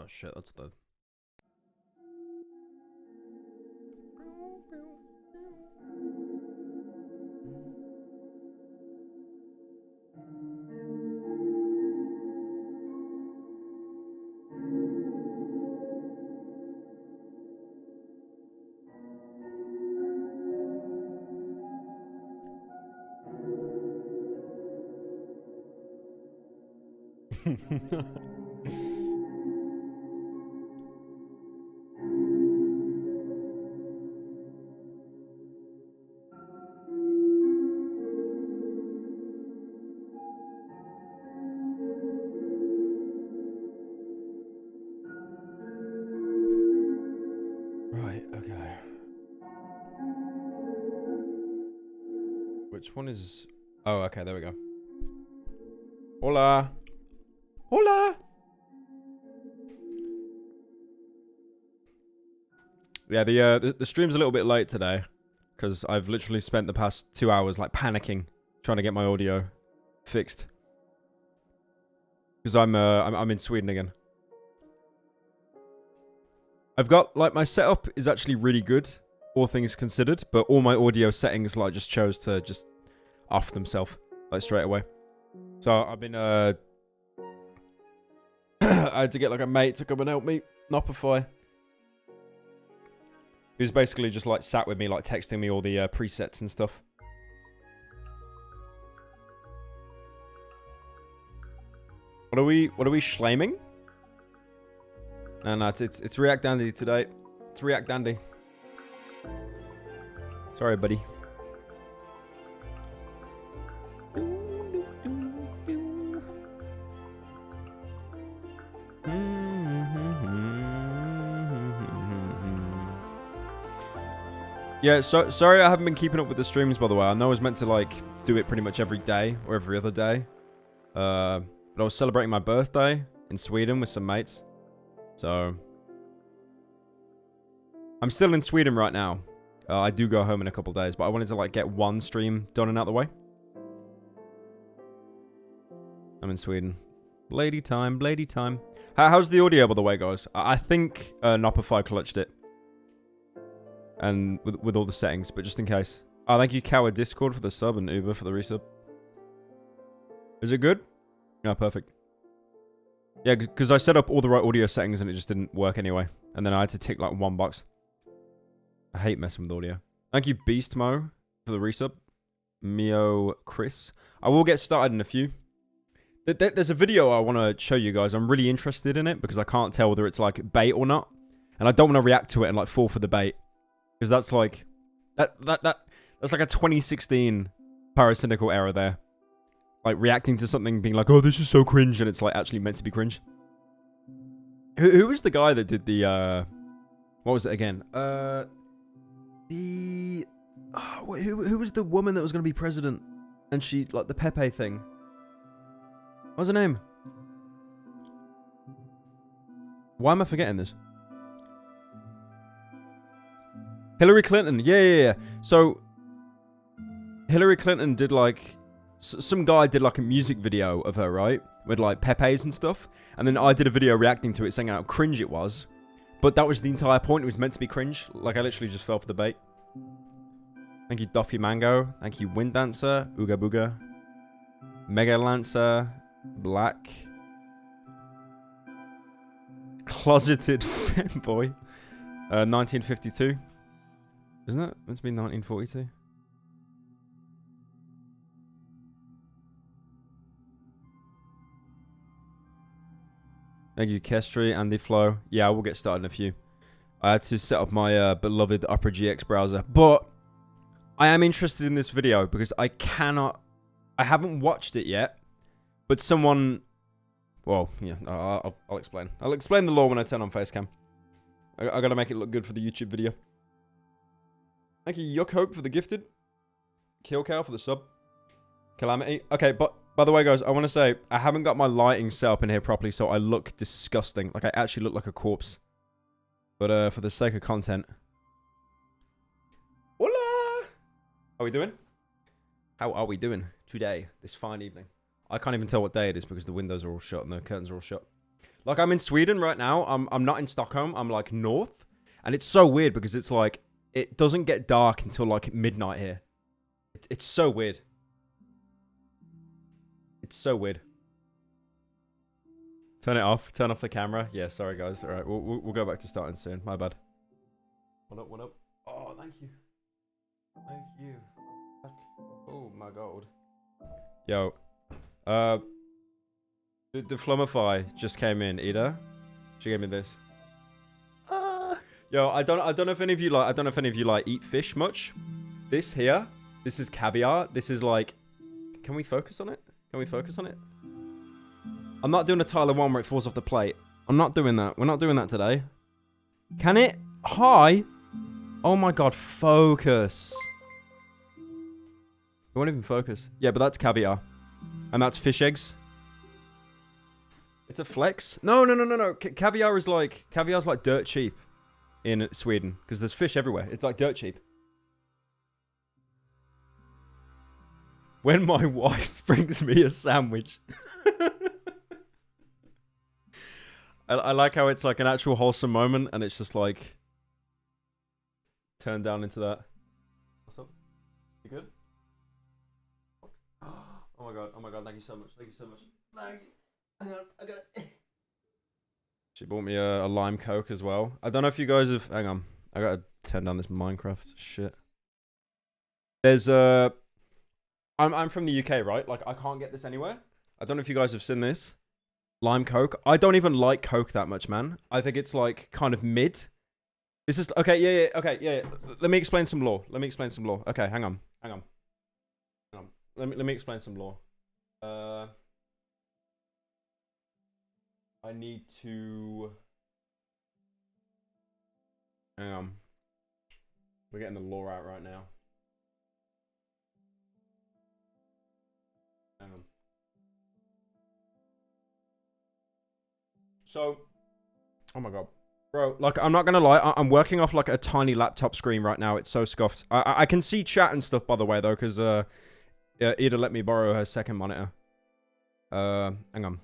Oh shit, that's the... Right, okay. Which one is... Oh, okay, there we go. Hola! Hola! Yeah, the stream's a little bit late today. Because I've literally spent the past 2 hours, like, panicking. Trying to get my audio fixed. Because I'm in Sweden again. I've got, like, my setup is actually really good, all things considered, but all my audio settings, like, just chose to just off themselves, like, straight away. So, I've been, I had to get, like, a mate to come and help me, Nopify. He was basically just, like, sat with me, like, texting me all the presets and stuff. What are we schlaming? No, it's React Dandy today. It's React Dandy. Sorry, buddy. Yeah, so sorry I haven't been keeping up with the streams, by the way. I know I was meant to, like, do it pretty much every day or every other day. But I was celebrating my birthday in Sweden with some mates. So, I'm still in Sweden right now. I do go home in a couple days, but I wanted to, like, get one stream done and out the way. I'm in Sweden. Blady time, blady time. How's the audio, by the way, guys? I think Nopify clutched it. And with all the settings, but just in case. Oh, thank you, Coward Discord, for the sub and Uber for the resub. Is it good? No, perfect. Yeah, because I set up all the right audio settings and it just didn't work anyway. And then I had to tick like one box. I hate messing with audio. Thank you, Beast Mo, for the resub. Mio Chris. I will get started in a few. There's a video I want to show you guys. I'm really interested in it because I can't tell whether it's like bait or not. And I don't want to react to it and like fall for the bait. Because that's like... That's like a 2016 Pyrocynical error there. Like, reacting to something being like, oh, this is so cringe, and it's, like, actually meant to be cringe. Who was the guy that did the, what was it again? Who was the woman that was going to be president? And she, like, the Pepe thing. What was her name? Why am I forgetting this? Hillary Clinton. Yeah. So, Hillary Clinton did, like... Some guy did like a music video of her, right? With like Pepe's and stuff. And then I did a video reacting to it saying how cringe it was. But that was the entire point. It was meant to be cringe. Like I literally just fell for the bait. Thank you, Duffy Mango. Thank you, Wind Dancer. Ooga Booga. Mega Lancer. Black. Closeted Fanboy. 1952. Isn't that meant to be 1942? Thank you, Kestri, Andy Flo. Yeah, we'll get started in a few. I had to set up my beloved Opera GX browser. But I am interested in this video because I haven't watched it yet. But someone... Well, yeah, I'll explain. I'll explain the law when I turn on Facecam. I gotta make it look good for the YouTube video. Thank you, Yuck Hope, for the gifted. Kill Cow for the sub. Calamity. Okay, but... By the way, guys, I want to say, I haven't got my lighting set up in here properly, so I look disgusting. Like, I actually look like a corpse. But, for the sake of content. Hola! How are we doing? How are we doing today, this fine evening? I can't even tell what day it is because the windows are all shut and the curtains are all shut. Like, I'm in Sweden right now. I'm not in Stockholm. I'm, like, north. And it's so weird because it's, like, it doesn't get dark until, like, midnight here. It's so weird. It's so weird. Turn it off. Turn off the camera. Yeah, sorry, guys. All right, we'll go back to starting soon. My bad. What up, what up? Oh, thank you. Thank you. Oh, my God. Yo. The Flumify just came in, Ida. She gave me this. Yo, I don't know if any of you like eat fish much. This here, this is caviar. This is like, can we focus on it? Can we focus on it? I'm not doing a Tyler one where it falls off the plate. I'm not doing that. We're not doing that today. Can it? Hi. Oh my God, focus. It won't even focus. Yeah, but that's caviar. And that's fish eggs. It's a flex. No. Caviar's like dirt cheap in Sweden because there's fish everywhere. It's like dirt cheap. When my wife brings me a sandwich. I like how it's like an actual wholesome moment and it's just like turned down into that. What's up? You good? Oh my god, thank you so much. Thank you so much. Thank you. Hang on, I got it. She bought me a lime coke as well. I don't know if you guys have... Hang on. I gotta turn down this Minecraft shit. There's I'm from the UK, right? Like, I can't get this anywhere. I don't know if you guys have seen this. Lime coke. I don't even like coke that much, man. I think it's, like, kind of mid. This is... Okay, yeah. Let me explain some law. Okay, hang on. Let me explain some law. I need to... Hang on. We're getting the law out right now. Hang on. So... Oh my god. Bro, like, I'm not gonna lie. I'm working off, like, a tiny laptop screen right now. It's so scuffed. I can see chat and stuff, by the way, though, because, Ida let me borrow her second monitor. Hang on.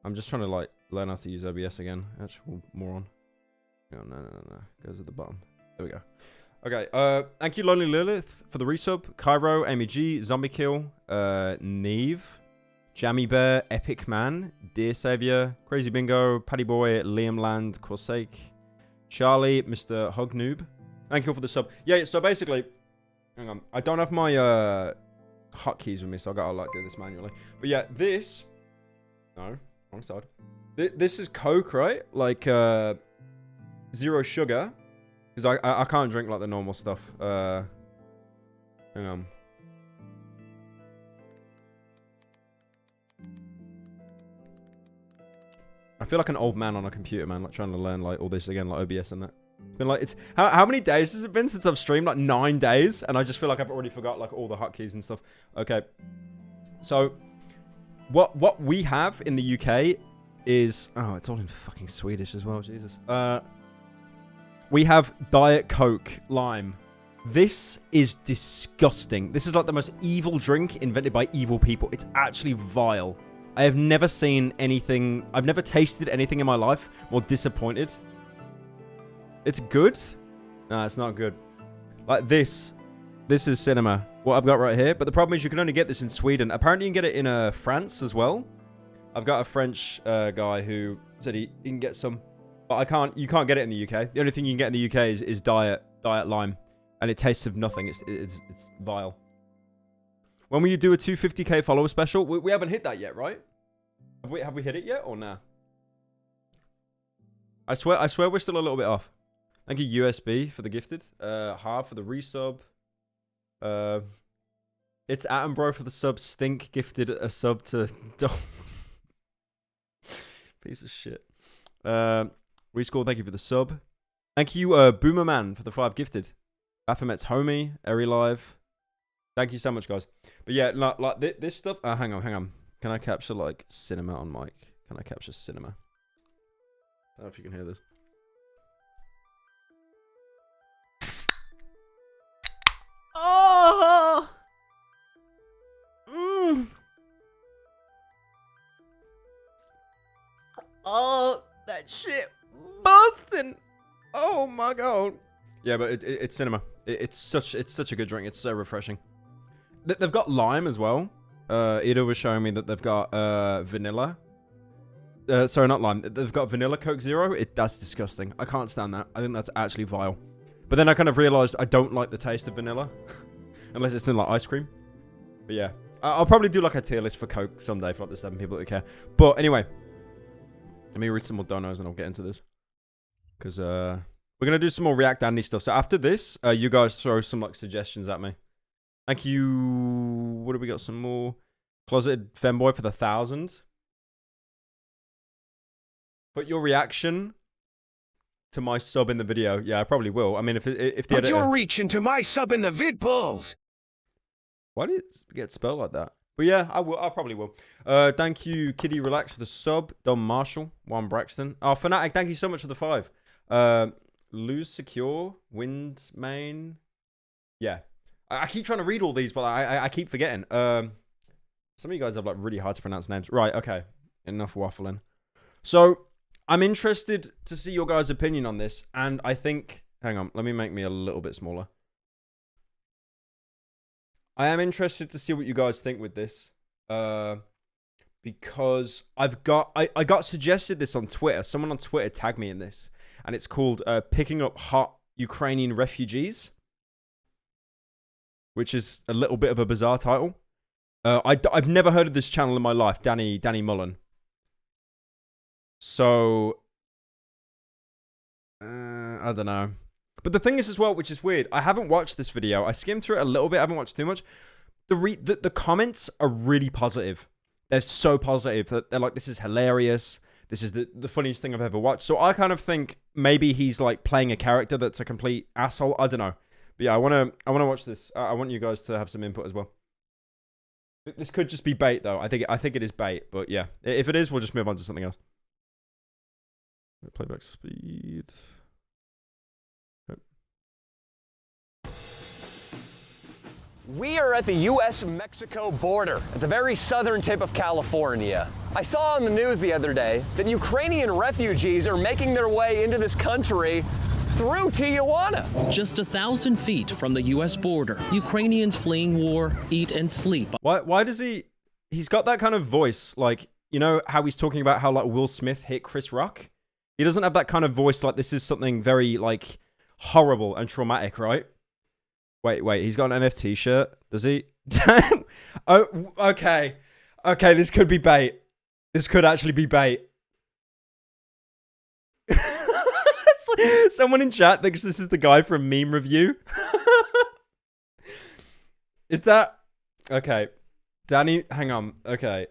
I'm just trying to, like, learn how to use OBS again. Actual moron. No. Goes at the bottom. There we go. Okay, thank you, Lonely Lilith, for the resub. Cairo, Amy G, Zombie Kill, Neve, Jammy Bear, Epic Man, Dear Savior, Crazy Bingo, Paddy Boy, Liam Land, Corsake, Charlie, Mr. Hug Noob. Thank you all for the sub. Yeah, so basically, hang on. I don't have my, hotkeys with me, so I gotta, like, do this manually. But yeah, this... No. Wrong side. This is Coke, right? Like, zero sugar. Because I can't drink, like, the normal stuff. Hang on. I feel like an old man on a computer, man. Like, trying to learn, like, all this again, like, OBS and that. It's been, like, it's... How many days has it been since I've streamed? Like, 9 days? And I just feel like I've already forgot, like, all the hotkeys and stuff. Okay. So... What we have in the UK is... Oh, it's all in fucking Swedish as well, Jesus. We have Diet Coke Lime. This is disgusting. This is like the most evil drink invented by evil people. It's actually vile. I have never seen anything... I've never tasted anything in my life more disappointed. It's good? No, it's not good. Like this. This is cinema. What I've got right here. But the problem is you can only get this in Sweden. Apparently you can get it in France as well. I've got a French guy who said he can get some. But you can't get it in the UK. The only thing you can get in the UK is Diet Lime. And it tastes of nothing. It's vile. When will you do a 250k follower special? We haven't hit that yet, right? Have we hit it yet or nah? I swear we're still a little bit off. Thank you, USB, for the gifted. Harv for the resub. It's Atom Bro for the sub. Stink gifted a sub to Dom. Piece of shit. Rescore, thank you for the sub. Thank you, Boomerman, for the 5 gifted. Baphomet's homie, Eri Live. Thank you so much, guys. But yeah, like this stuff. Hang on. Can I capture like cinema on mic? Can I capture cinema? I don't know if you can hear this. Oh! Oh, that shit busting. Oh my god. Yeah, but it's cinema. It's such a good drink. It's so refreshing. They've got lime as well. Ida was showing me that they've got vanilla. Sorry, not lime. They've got vanilla Coke Zero. That's disgusting. I can't stand that. I think that's actually vile. But then I kind of realized I don't like the taste of vanilla. Unless it's in like ice cream. But yeah. I'll probably do like a tier list for Coke someday for like the 7 people that care. But anyway. Let me read some more donos and I'll get into this. Because we're going to do some more React Andy stuff. So after this, you guys throw some like suggestions at me. Thank you. What do we got? Some more? Closeted Femboy for the 1,000. Put your reaction to my sub in the video. Yeah, I probably will. I mean, if the Put your reach into my sub in the vid balls. Why did it get spelled like that? But yeah, I will. I probably will. Thank you, Kitty Relax for the sub. Don Marshall, Juan Braxton. Oh, Fanatic, thank you so much for the 5. Lose Secure, Wind Main. Yeah, I keep trying to read all these, but I keep forgetting. Some of you guys have like really hard to pronounce names. Right, okay. Enough waffling. So I'm interested to see your guys' opinion on this, and I think, hang on, let me make me a little bit smaller. I am interested to see what you guys think with this, because I got suggested this on Twitter. Someone on Twitter tagged me in this, and it's called Picking Up Hot Ukrainian Refugees, which is a little bit of a bizarre title. I've never heard of this channel in my life, Danny Mullen. So, I don't know. But the thing is as well, which is weird, I haven't watched this video. I skimmed through it a little bit. I haven't watched too much. The comments are really positive. They're so positive that they're like, this is hilarious. This is the funniest thing I've ever watched. So I kind of think maybe he's like playing a character that's a complete asshole. I don't know. But yeah, I want to watch this. I want you guys to have some input as well. This could just be bait though. I think it is bait. But yeah, if it is, we'll just move on to something else. Playback speed. We are at the U.S.-Mexico border, at the very southern tip of California. I saw on the news the other day that Ukrainian refugees are making their way into this country through Tijuana. Just 1,000 feet from the U.S. border, Ukrainians fleeing war eat and sleep. Why does he's got that kind of voice, like, you know how he's talking about how like Will Smith hit Chris Rock? He doesn't have that kind of voice like this is something very like horrible and traumatic, right? Wait, he's got an NFT shirt, does he? Oh, okay. Okay, this could be bait. This could actually be bait. Someone in chat thinks this is the guy from Meme Review. Is that... Okay. Danny, hang on. Okay.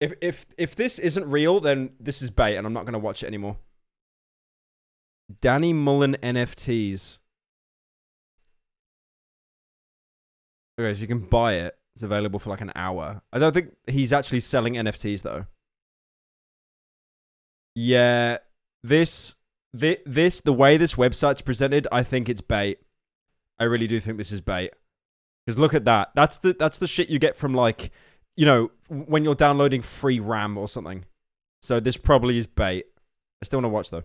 If this isn't real, then this is bait and I'm not going to watch it anymore. Danny Mullen NFTs. Okay, so you can buy it. It's available for like an hour. I don't think he's actually selling NFTs though. Yeah, the way this website's presented, I think it's bait. I really do think this is bait. Because look at that. That's the shit you get from like, you know, when you're downloading free RAM or something. So this probably is bait. I still want to watch though.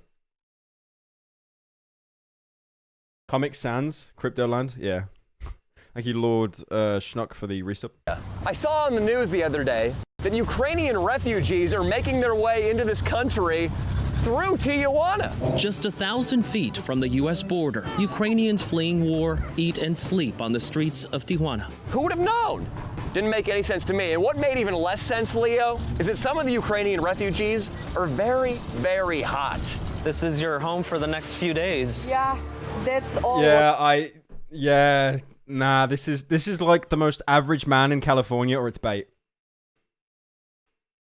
Comic Sans, Cryptoland, yeah. Thank you, Lord Schnuck, for the resub. I saw on the news the other day that Ukrainian refugees are making their way into this country through Tijuana. Just 1,000 feet from the U.S. border, Ukrainians fleeing war eat and sleep on the streets of Tijuana. Who would have known? Didn't make any sense to me. And what made even less sense, Leo, is that some of the Ukrainian refugees are very, very hot. This is your home for the next few days. Yeah, that's all. Yeah, nah, this is like the most average man in California, or it's bait.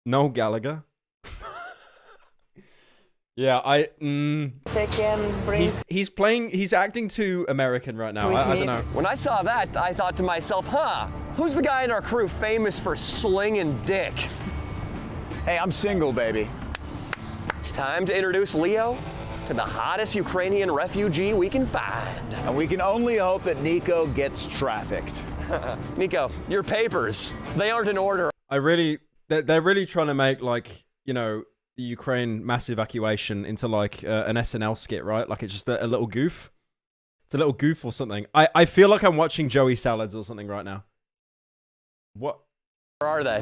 Noel Gallagher. Yeah, They can bring... He's acting too American right now. I don't know. When I saw that, I thought to myself, who's the guy in our crew famous for slinging dick? Hey, I'm single, baby. It's time to introduce Leo to the hottest Ukrainian refugee we can find. And we can only hope that Nico gets trafficked. Nico, your papers, they aren't in order. They're really trying to make like you know, the Ukraine mass evacuation into like an SNL skit, right? Like it's just a little goof. It's a little goof or something. I feel like I'm watching Joey Salads or something right now. What? Where are they?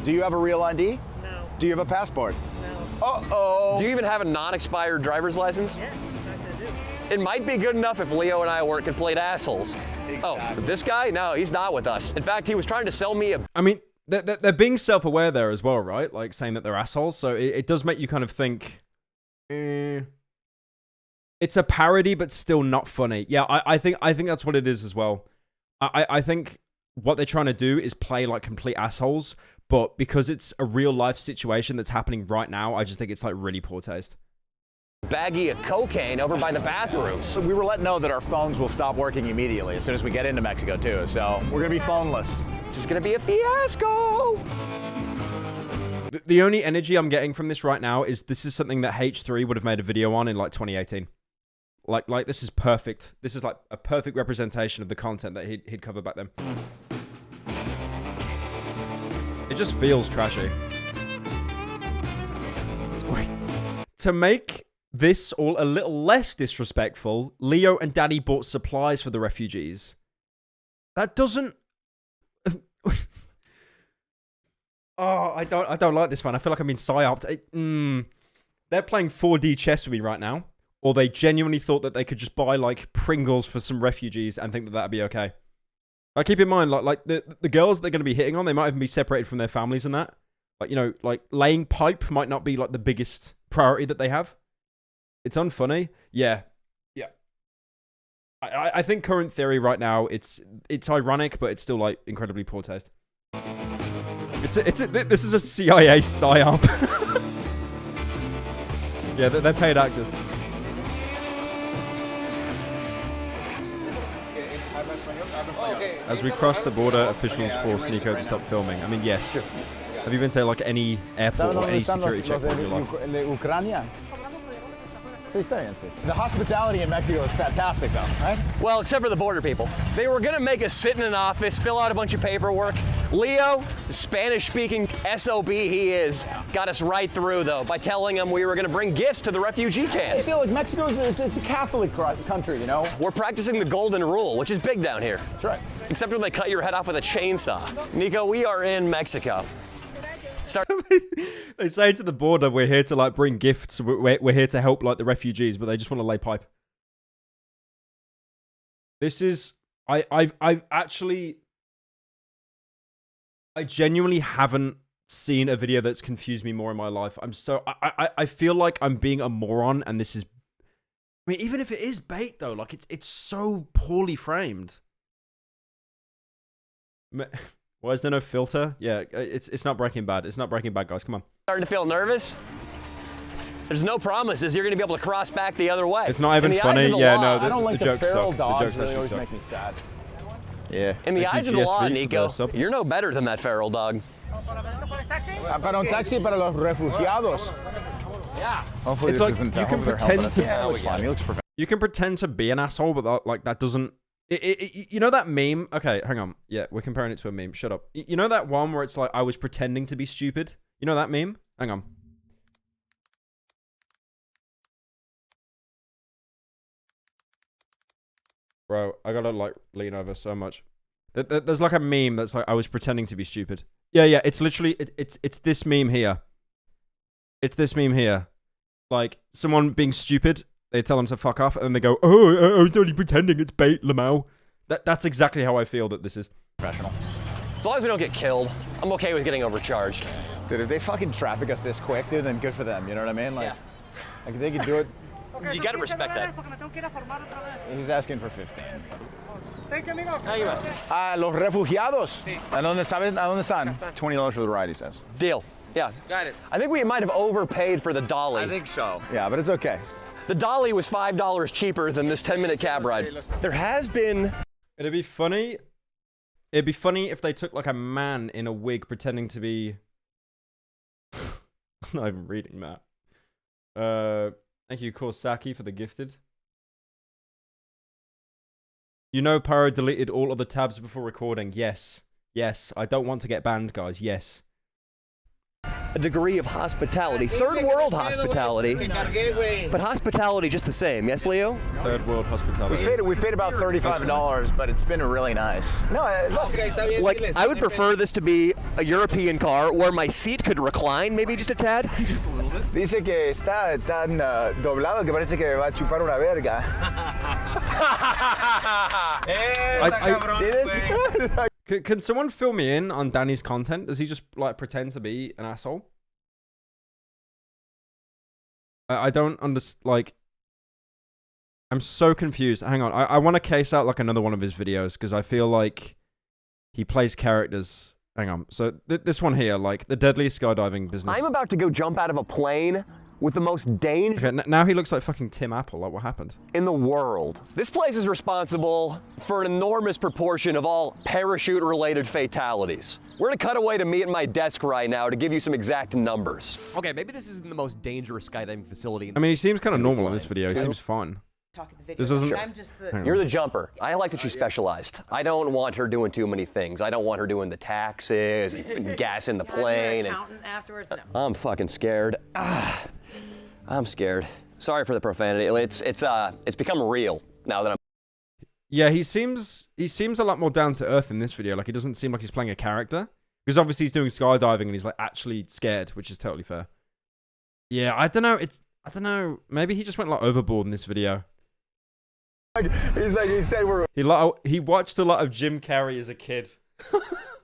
Do you have a real ID? No. Do you have a passport? No. Uh-oh. Do you even have a non-expired driver's license? Yes, I do. It might be good enough if Leo and I weren't complete assholes. Oh, but this guy? No, he's not with us. In fact, he was trying to sell me a... I mean, they're being self-aware there as well, right? Like saying that they're assholes. So it does make you kind of think, it's a parody, but still not funny. Yeah, I think that's what it is as well. I think what they're trying to do is play like complete assholes, but because it's a real life situation that's happening right now, I just think it's like really poor taste. baggie of cocaine over by the bathrooms. We were let know that our phones will stop working immediately as soon as we get into Mexico too, so we're gonna be phoneless. This is gonna be a fiasco. The only energy I'm getting from this right now is this is something that H3 would have made a video on in like 2018. Like this is perfect. This is like a perfect representation of the content that he'd cover back then. It just feels trashy. Wait. To make this all a little less disrespectful, Leo and Daddy bought supplies for the refugees. That doesn't... Oh, I don't like this one. I feel like I'm being psyoped. They're playing 4D chess with me right now. Or they genuinely thought that they could just buy, like, Pringles for some refugees and think that that'd be okay. Like, keep in mind, like the girls they're going to be hitting on, they might even be separated from their families and that. Like, you know, like, laying pipe might not be, like, the biggest priority that they have. It's unfunny. Yeah. Yeah. I think current theory right now, it's ironic, but it's still, like, incredibly poor taste. This is a CIA psyop. Yeah, they're paid actors. As we cross the border, officials force Nico to stop filming. I mean, yes. Have you been to like any airport or any security checkpoint in your life? The hospitality in Mexico is fantastic though, right? Well, except for the border people. They were gonna make us sit in an office, fill out a bunch of paperwork. Leo, the Spanish-speaking SOB he is, got us right through though by telling him we were gonna bring gifts to the refugee I camps. feel like Mexico is a Catholic country, you know? We're practicing the golden rule, which is big down here. That's right. Except when they cut your head off with a chainsaw. Nico, we are in Mexico. They say to the border, we're here to like bring gifts. We're here to help like the refugees, but they just want to lay pipe. This is I genuinely haven't seen a video that's confused me more in my life. I feel like I'm being a moron, and this is. I mean, even if it is bait though, like it's so poorly framed. Why is there no filter? Yeah, it's not Breaking Bad. It's not Breaking Bad, guys. Come on. Starting to feel nervous? There's no promises you're going to be able to cross back the other way. It's not even In the funny. eyes of the Yeah, law, no, I don't like the jokes feral suck. dogs. The jokes Really actually always suck. make me sad. Yeah. In the Thank eyes you, of the law, TSV, for Nico, the sub. you're no better than that feral dog. Para un taxi para los refugiados. Yeah. Hopefully It's this like, isn't you can hopefully they're pretend helping us. to- Yeah, it looks fine. He looks professional. You can pretend to be an asshole, but that doesn't... you know that meme? Okay, hang on. Yeah, we're comparing it to a meme. Shut up. You know that one where it's like, I was pretending to be stupid? You know that meme? Hang on. Bro, I gotta like lean over so much. There's like a meme that's like, I was pretending to be stupid. Yeah, it's literally, it's this meme here. It's this meme here. Like, someone being stupid, they tell them to fuck off, and then they go, oh, I was only pretending, it's bait, Lamau. That's exactly how I feel that this is. Professional. As long as we don't get killed, I'm okay with getting overcharged. Dude, if they fucking traffic us this quick, dude, then good for them. You know what I mean? Like, like if they could do it. You gotta respect that. He's asking for 15. How you at? Los refugiados. ¿A dónde están? $20 for the ride, he says. Deal. Yeah. Got it. I think we might have overpaid for the dolly. So. Yeah, but it's okay. The dolly was $5 cheaper than this 10-minute cab ride. There has been... It'd be funny if they took like a man in a wig pretending to be... I'm not even reading that. Thank you, Korsaki, for the gifted. You know Pyro deleted all of the tabs before recording. Yes. Yes. I don't want to get banned, guys. Yes. a degree of hospitality. Third world hospitality. But hospitality just the same, yes, Leo? Third world hospitality. We paid about $35, but it's been really nice. No, Like, I would prefer this to be a European car where my seat could recline maybe just a tad. Dice que está tan doblado que parece que va a chupar una verga. Can someone fill me in on Danny's content? Does he just like pretend to be an asshole? I don't understand. Like, I'm so confused. Hang on, I want to case out like another one of his videos because I feel like he plays characters. Hang on. So this one here, like the deadliest skydiving business. I'm about to go jump out of a plane with the most danger now he looks like fucking Tim Apple. Like, what happened? in the world. This place is responsible for an enormous proportion of all parachute-related fatalities. We're gonna cut away to me at my desk right now to give you some exact numbers. Okay, maybe this isn't the most dangerous skydiving facility. I mean, he seems kind of normal in this video. He seems fine. This isn't. You're the jumper. I like that she's specialized. I don't want her doing too many things. I don't want her doing the taxes and gas in the plane. And afterwards. No. I'm fucking scared. I'm scared. Sorry for the profanity. It's become real now that I'm. Yeah, he seems a lot more down to earth in this video. Like, he doesn't seem like he's playing a character because obviously he's doing skydiving and he's like actually scared, which is totally fair. Yeah, I don't know. I don't know. Maybe he just went like overboard in this video. He said He watched a lot of Jim Carrey as a kid.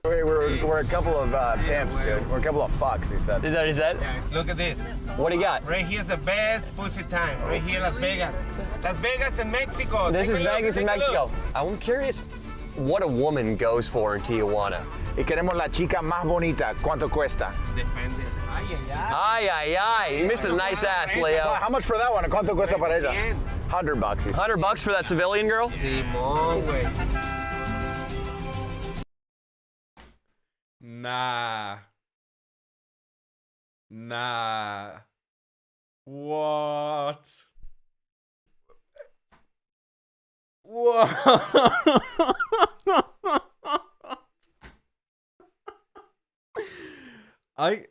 we're a couple of pimps, dude. We're a couple of fucks, he said. Is that what he said? Yeah, look at this. What do you got? Right here's the best pussy time. Right here, Las Vegas. Las Vegas in Mexico. This Take is a look, Vegas in take a Mexico. look. I'm curious what a woman goes for in Tijuana. Y queremos la chica más bonita. ¿Cuánto cuesta? Depende. Ay, ay, ay. Ay, ay, ay. You missed a nice ass, Leo. How much for that one? ¿Cuánto cuesta para ella? Bien. $100. He said. $100 for that civilian girl? Simón, güey. Nah. What?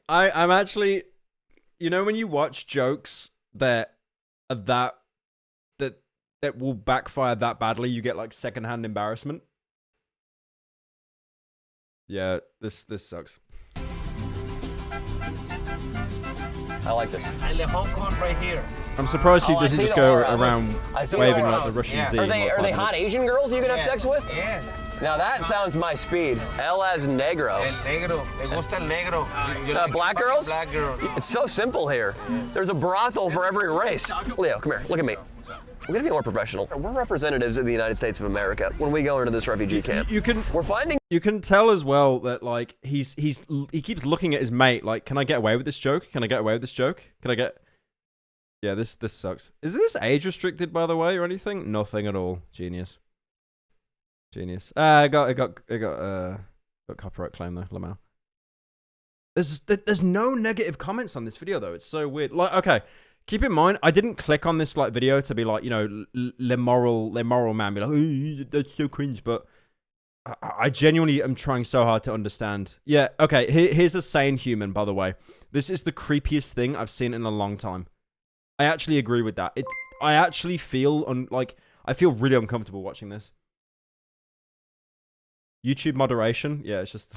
I'm actually, you know, when you watch jokes that are that will backfire that badly, you get like secondhand embarrassment. Yeah, this sucks. I like this. And the Hong Kong right here. I'm surprised she Oh, I doesn't see just the go auras. around I see the waving like auras. the Russian Yeah. Z. Are in they like 5 hot minutes. Asian girls you can have Yes. sex with? Yes. Now that sounds my speed. El as negro. El negro. Le gusta el negro. You like Black fucking girls? Black girls. It's so simple here. There's a brothel for every race. Leo, come here. Look at me. We're gonna be more professional. We're representatives of the United States of America when we go into this refugee camp. We're finding. You can tell as well that like he keeps looking at his mate like, can I get away with this joke? Can I get away with this joke? Can I get? Yeah, this sucks. Is this age restricted, by the way, or anything? Nothing at all. Genius. It got copyright claim though. Lamau. There's no negative comments on this video though. It's so weird. Like, okay, keep in mind, I didn't click on this like video to be like, you know, le moral man, be like, oh, that's so cringe. But I genuinely am trying so hard to understand. Yeah, okay. Here's a sane human, by the way. This is the creepiest thing I've seen in a long time. I actually agree with that. I actually feel I feel really uncomfortable watching this. YouTube moderation, yeah, it's just.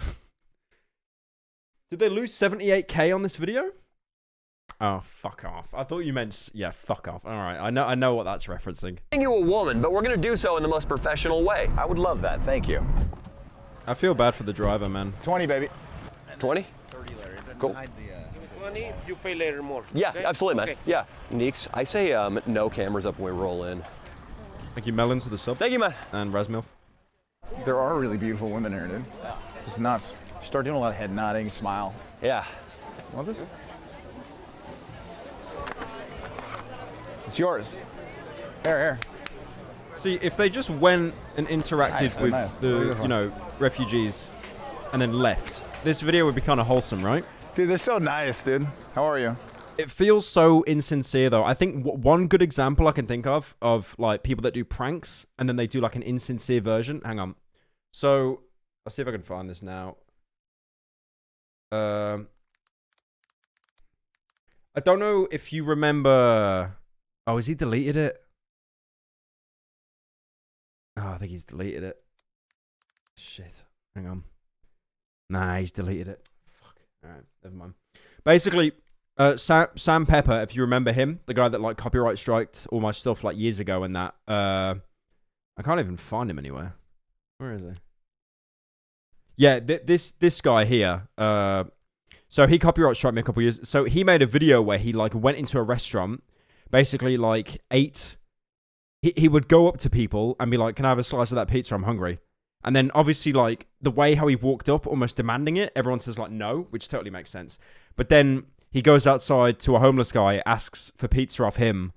Did they lose 78k on this video? Oh, fuck off. I thought you meant yeah, fuck off. All right, I know what that's referencing. You a woman, but we're gonna do so in the most professional way. I would love that. Thank you. I feel bad for the driver, man. 20, baby. 20? 30 later. Cool. 20, you pay later more. Yeah, okay? absolutely, man. Okay. Yeah. Neeks, I say no cameras up when we roll in. Thank you, Melon, to the sub. Thank you, man. And Razmilf. There are really beautiful women here, dude. It's nuts. You start doing a lot of head nodding, smile. Yeah. Want this? It's yours. Here. See, if they just went and interacted with nice. the, Beautiful. you know, refugees and then left, this video would be kind of wholesome, right? Dude, they're so nice, dude. How are you? It feels so insincere, though. I think one good example I can think of like people that do pranks and then they do like an insincere version. Hang on. So I'll see if I can find this now. I don't know if you remember. Oh, has he deleted it? Oh, I think he's deleted it. Shit. Hang on. Nah, he's deleted it. Fuck. Alright, never mind. Basically, Sam Pepper, if you remember him, the guy that like copyright striked all my stuff like years ago and that, I can't even find him anywhere. Where is he? Yeah, this guy here, so he copyright struck me a couple years. So he made a video where he like went into a restaurant, basically like ate. He would go up to people and be like, "Can I have a slice of that pizza? I'm hungry." And then obviously like the way how he walked up, almost demanding it, everyone says like no, which totally makes sense. But then he goes outside to a homeless guy, asks for pizza off him,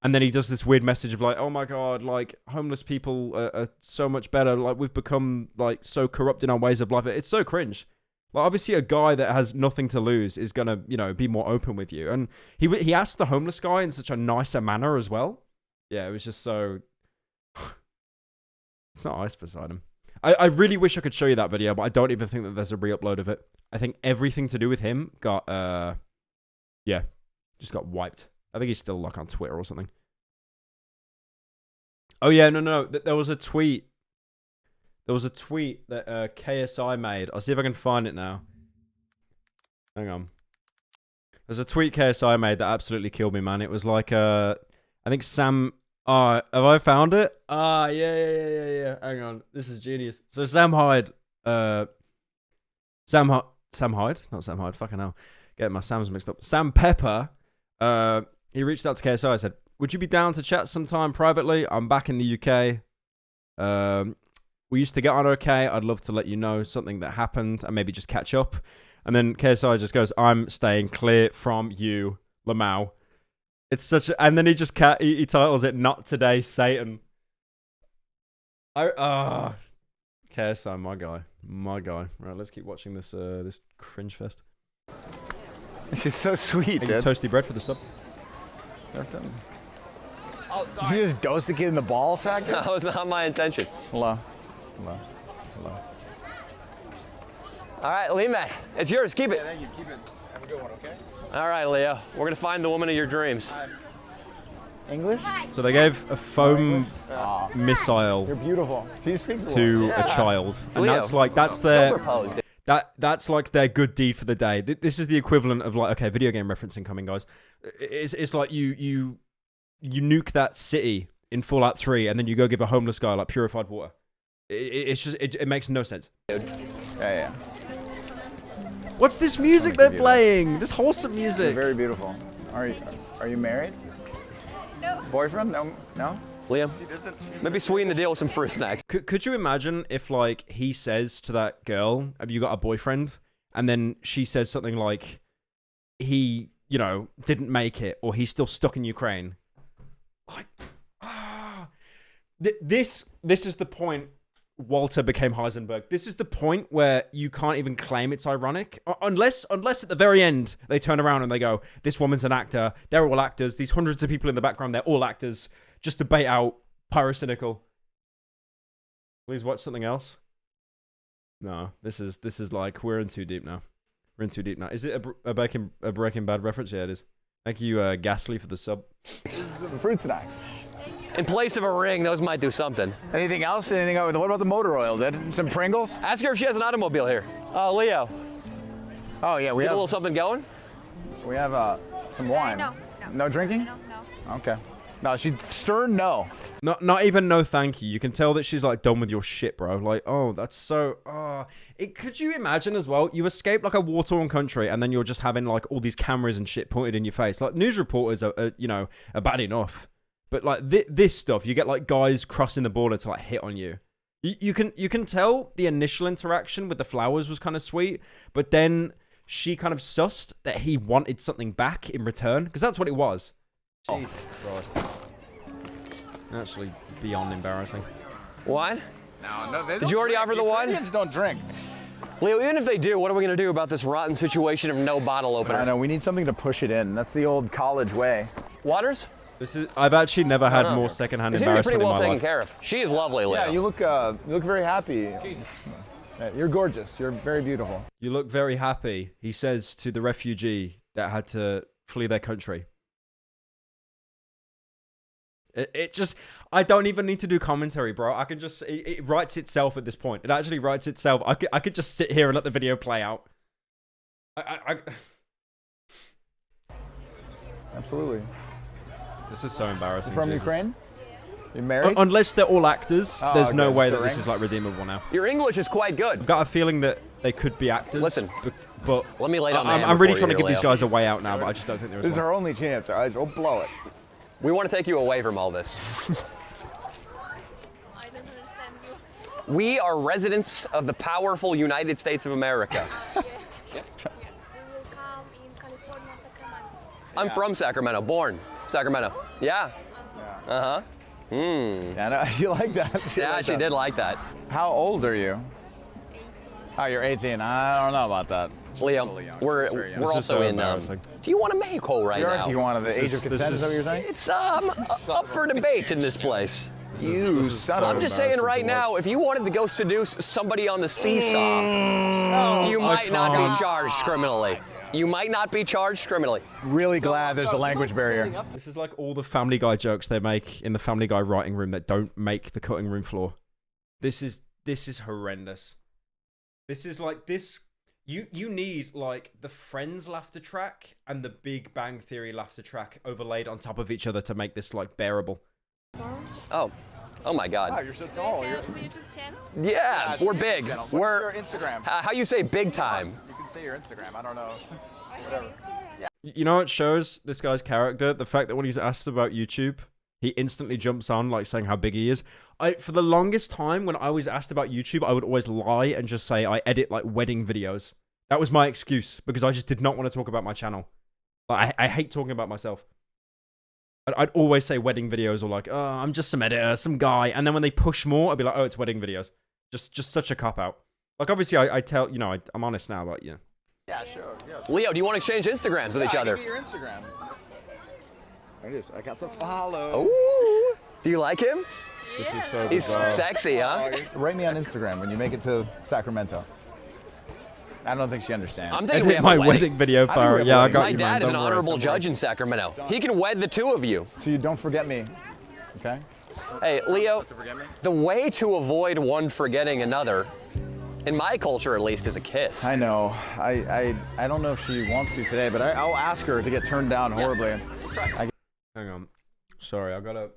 and then he does this weird message of like, "Oh my god, like homeless people are so much better. Like we've become like so corrupt in our ways of life." It's so cringe. Like obviously a guy that has nothing to lose is gonna, you know, be more open with you. And he asked the homeless guy in such a nicer manner as well. Yeah, it was just so. It's not ice beside him. I really wish I could show you that video, but I don't even think that there's a re-upload of it. I think everything to do with him got yeah, just got wiped. I think he's still like on Twitter or something. Oh yeah, no. There was a tweet. There was a tweet that KSI made. I'll see if I can find it now. Hang on. There's a tweet KSI made that absolutely killed me, man. It was like I think Sam. Have I found it? Yeah. Hang on. This is genius. So Sam Hyde. Sam Hyde? Not Sam Hyde. Fucking hell. Getting my Sams mixed up. Sam Pepper. He reached out to KSI and said, "Would you be down to chat sometime privately? I'm back in the UK. We used to get on okay. I'd love to let you know something that happened and maybe just catch up." And then KSI just goes, "I'm staying clear from you, Lamau." It's such a, and then he just he titles it "Not Today, Satan." KSI, my guy. Right, let's keep watching this this cringe fest. She's so sweet, dude. Toasty bread for the sub. Oh, Did you just dose the kid in the ball sack? That was not my intention. Hello. All right, Lima, it's yours. Keep it. Yeah, thank you. Keep it. Have a good one, okay? All right, Leo. We're going to find the woman of your dreams. English? So they gave a foam missile You're beautiful. She speaks to a child, and Leo, that's like don't propose. that's like their good deed for the day. This is the equivalent of like, okay, video game referencing coming, guys. It's like you nuke that city in Fallout 3, and then you go give a homeless guy like purified water. It's just it makes no sense. Yeah. What's this music they're playing? This wholesome You're music. very beautiful. Are you married? No. Boyfriend? No? Liam, maybe sweeten the deal with some fruit snacks. Could you imagine if like he says to that girl, "Have you got a boyfriend?" And then she says something like, "He, you know, didn't make it, or he's still stuck in Ukraine." Like, this is the point Walter became Heisenberg. This is the point where you can't even claim it's ironic, unless at the very end they turn around and they go, "This woman's an actor. They're all actors. These hundreds of people in the background, they're all actors." Just to bait out Pyrocynical. Please watch something else. No, this is like we're in too deep now. We're in too deep now. Is it a Breaking Bad reference? Yeah, it is. Thank you, Ghastly, for the sub. Fruit snacks. In place of a ring, those might do something. Anything else? What about the motor oil, dude? Some Pringles? Ask her if she has an automobile here. Leo, Oh yeah, we get a have little something going? some wine. No. No drinking? No. Okay. No, she's stern no. Not even no thank you. You can tell that she's like done with your shit, bro. Like, oh, that's so. Could you imagine as well? You escape like a war-torn country, and then you're just having like all these cameras and shit pointed in your face. Like news reporters are bad enough, but like this stuff, you get like guys crossing the border to like hit on you. You can tell the initial interaction with the flowers was kind of sweet, but then she kind of sussed that he wanted something back in return, because that's what it was. Jesus Christ. Actually, beyond embarrassing. Wine? No, they Did you already offer the wine? Ukrainians don't drink. Leo, even if they do, what are we going to do about this rotten situation of no bottle opener? I know, we need something to push it in. That's the old college way. Waters? I've actually never had more secondhand You seem to be embarrassment pretty in well my taken life. care of. She is lovely, Leo. Yeah, you look very happy. You're gorgeous. You're very beautiful. You look very happy, he says to the refugee that had to flee their country. It just, I don't even need to do commentary, bro. I can just, it writes itself at this point. It actually writes itself. I could just sit here and let the video play out. Absolutely. This is so embarrassing. From Jesus. Ukraine? You married? Unless they're all actors, there's no okay, way so that this ring? is like redeemable now. Your English is quite good. I've got a feeling that they could be actors. Listen, but let me lay down the hammer I'm really for trying to you, give these Leo. guys a way out now, but I just don't think there is This is one. our only chance, all right? Don't blow it. We want to take you away from all this. I don't understand you. We are residents of the powerful United States of America. We will come in California, Sacramento. I'm from Sacramento, born Sacramento. Yeah. Uh-huh. Yeah, no, you like that? Yeah, she did like that. How old are you? 18. Oh, you're 18. I don't know about that. Leo, Very young. we're This is also so in. embarrassing. Do you want to make hole right now? Do you want the age of consent? Is that what you're saying? It's up for debate in this place. You son of I'm a- just saying right now, if you wanted to go seduce somebody on the seesaw, you might not be charged criminally. You might not be charged criminally. Really glad there's a language barrier. This is like all the Family Guy jokes they make in the Family Guy writing room that don't make the cutting room floor. This is horrendous. This is like this. You need like the Friends laughter track and the Big Bang Theory laughter track overlaid on top of each other to make this like bearable. Oh my God. Wow, you're so tall. Do you have a YouTube channel? Yeah, we're big. What's We're your Instagram? how you say big time? You can say your Instagram. I don't know. You know what shows this guy's character? The fact that when he's asked about YouTube, he instantly jumps on like saying how big he is. For the longest time when I was asked about YouTube, I would always lie and just say I edit like wedding videos. That was my excuse because I just did not want to talk about my channel. Like, I hate talking about myself. I'd always say wedding videos or like, oh, I'm just some editor, some guy. And then when they push more, I'd be like, oh, it's wedding videos. Just such a cop-out. Like, obviously, I tell, you know, I'm honest now, but yeah. Yeah, sure. Yeah. Leo, do you want to exchange Instagrams with each other? Give me your Instagram. I got the follow. Ooh. Do you like him? This is so He's bizarre. sexy, huh? Write me on Instagram when you make it to Sacramento. I don't think she understands. I'm thinking we Edit have my a wedding. wedding video, I think we Farrah. have Yeah, a I wedding. got My you, dad man. is an Don't worry, honorable don't judge in Sacramento. He can wed the two of you. So you don't forget me, okay? Hey, Leo, forget me? the way to avoid one forgetting another, in my culture at least, is a kiss. I know. I don't know if she wants to today, but I'll ask her to get turned down horribly. Let's try. Hang on. Sorry, I gotta...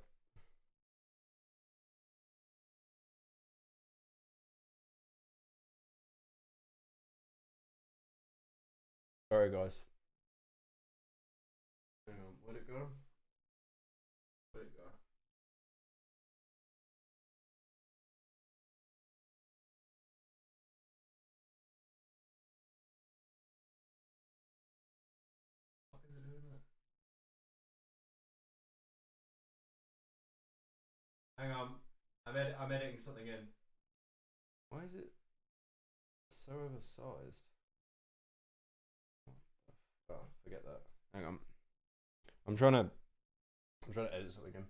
Sorry, guys. Hang on, where'd it go? Where'd it go? What is it doing that? Hang on, I'm editing something in. Why is it so oversized? Oh, forget that. Hang on. I'm trying to edit something in.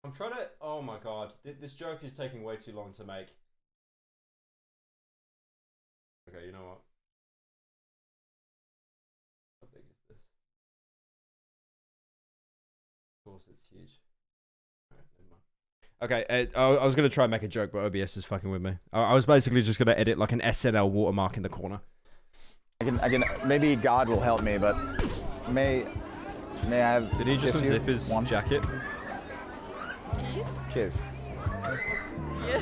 I'm trying to... Oh my god. This joke is taking way too long to make. Okay, you know what? How big is this? Of course it's huge. Alright, never mind. Okay, I was going to try and make a joke, but OBS is fucking with me. I was basically just going to edit like an SNL watermark in the corner. I can. Maybe God will help me, but may I have? Did he just kiss you unzip his once? jacket? Kiss. Yeah.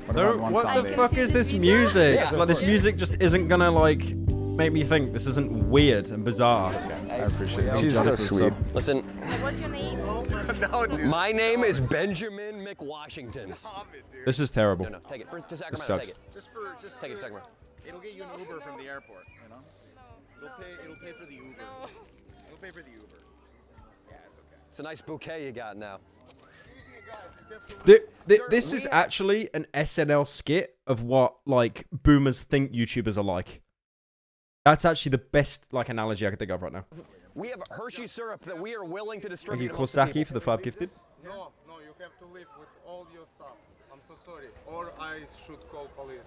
What about one What song, the baby? fuck is this music? Yeah. Like, this music just isn't gonna, like, make me think. This isn't weird and bizarre. I appreciate it. She's so Jonathan, sweet. Listen, What's your name? my name is Benjamin McWashington. This is terrible. No, take it. First to Sacramento, sucks. take it. Take it to Sacramento. It'll get you an Uber from the airport, you know? No. It'll pay for the Uber. No. It'll pay for the Uber. Yeah, it's okay. It's a nice bouquet you got now. This is actually an SNL skit of what like boomers think YouTubers are like. That's actually the best like analogy I can think of right now. We have Hershey syrup that we are willing to Thank distribute. you, amongst the Kosaki, people. for the 5 gifted. No, you have to live with all your stuff. I'm so sorry. Or I should call police.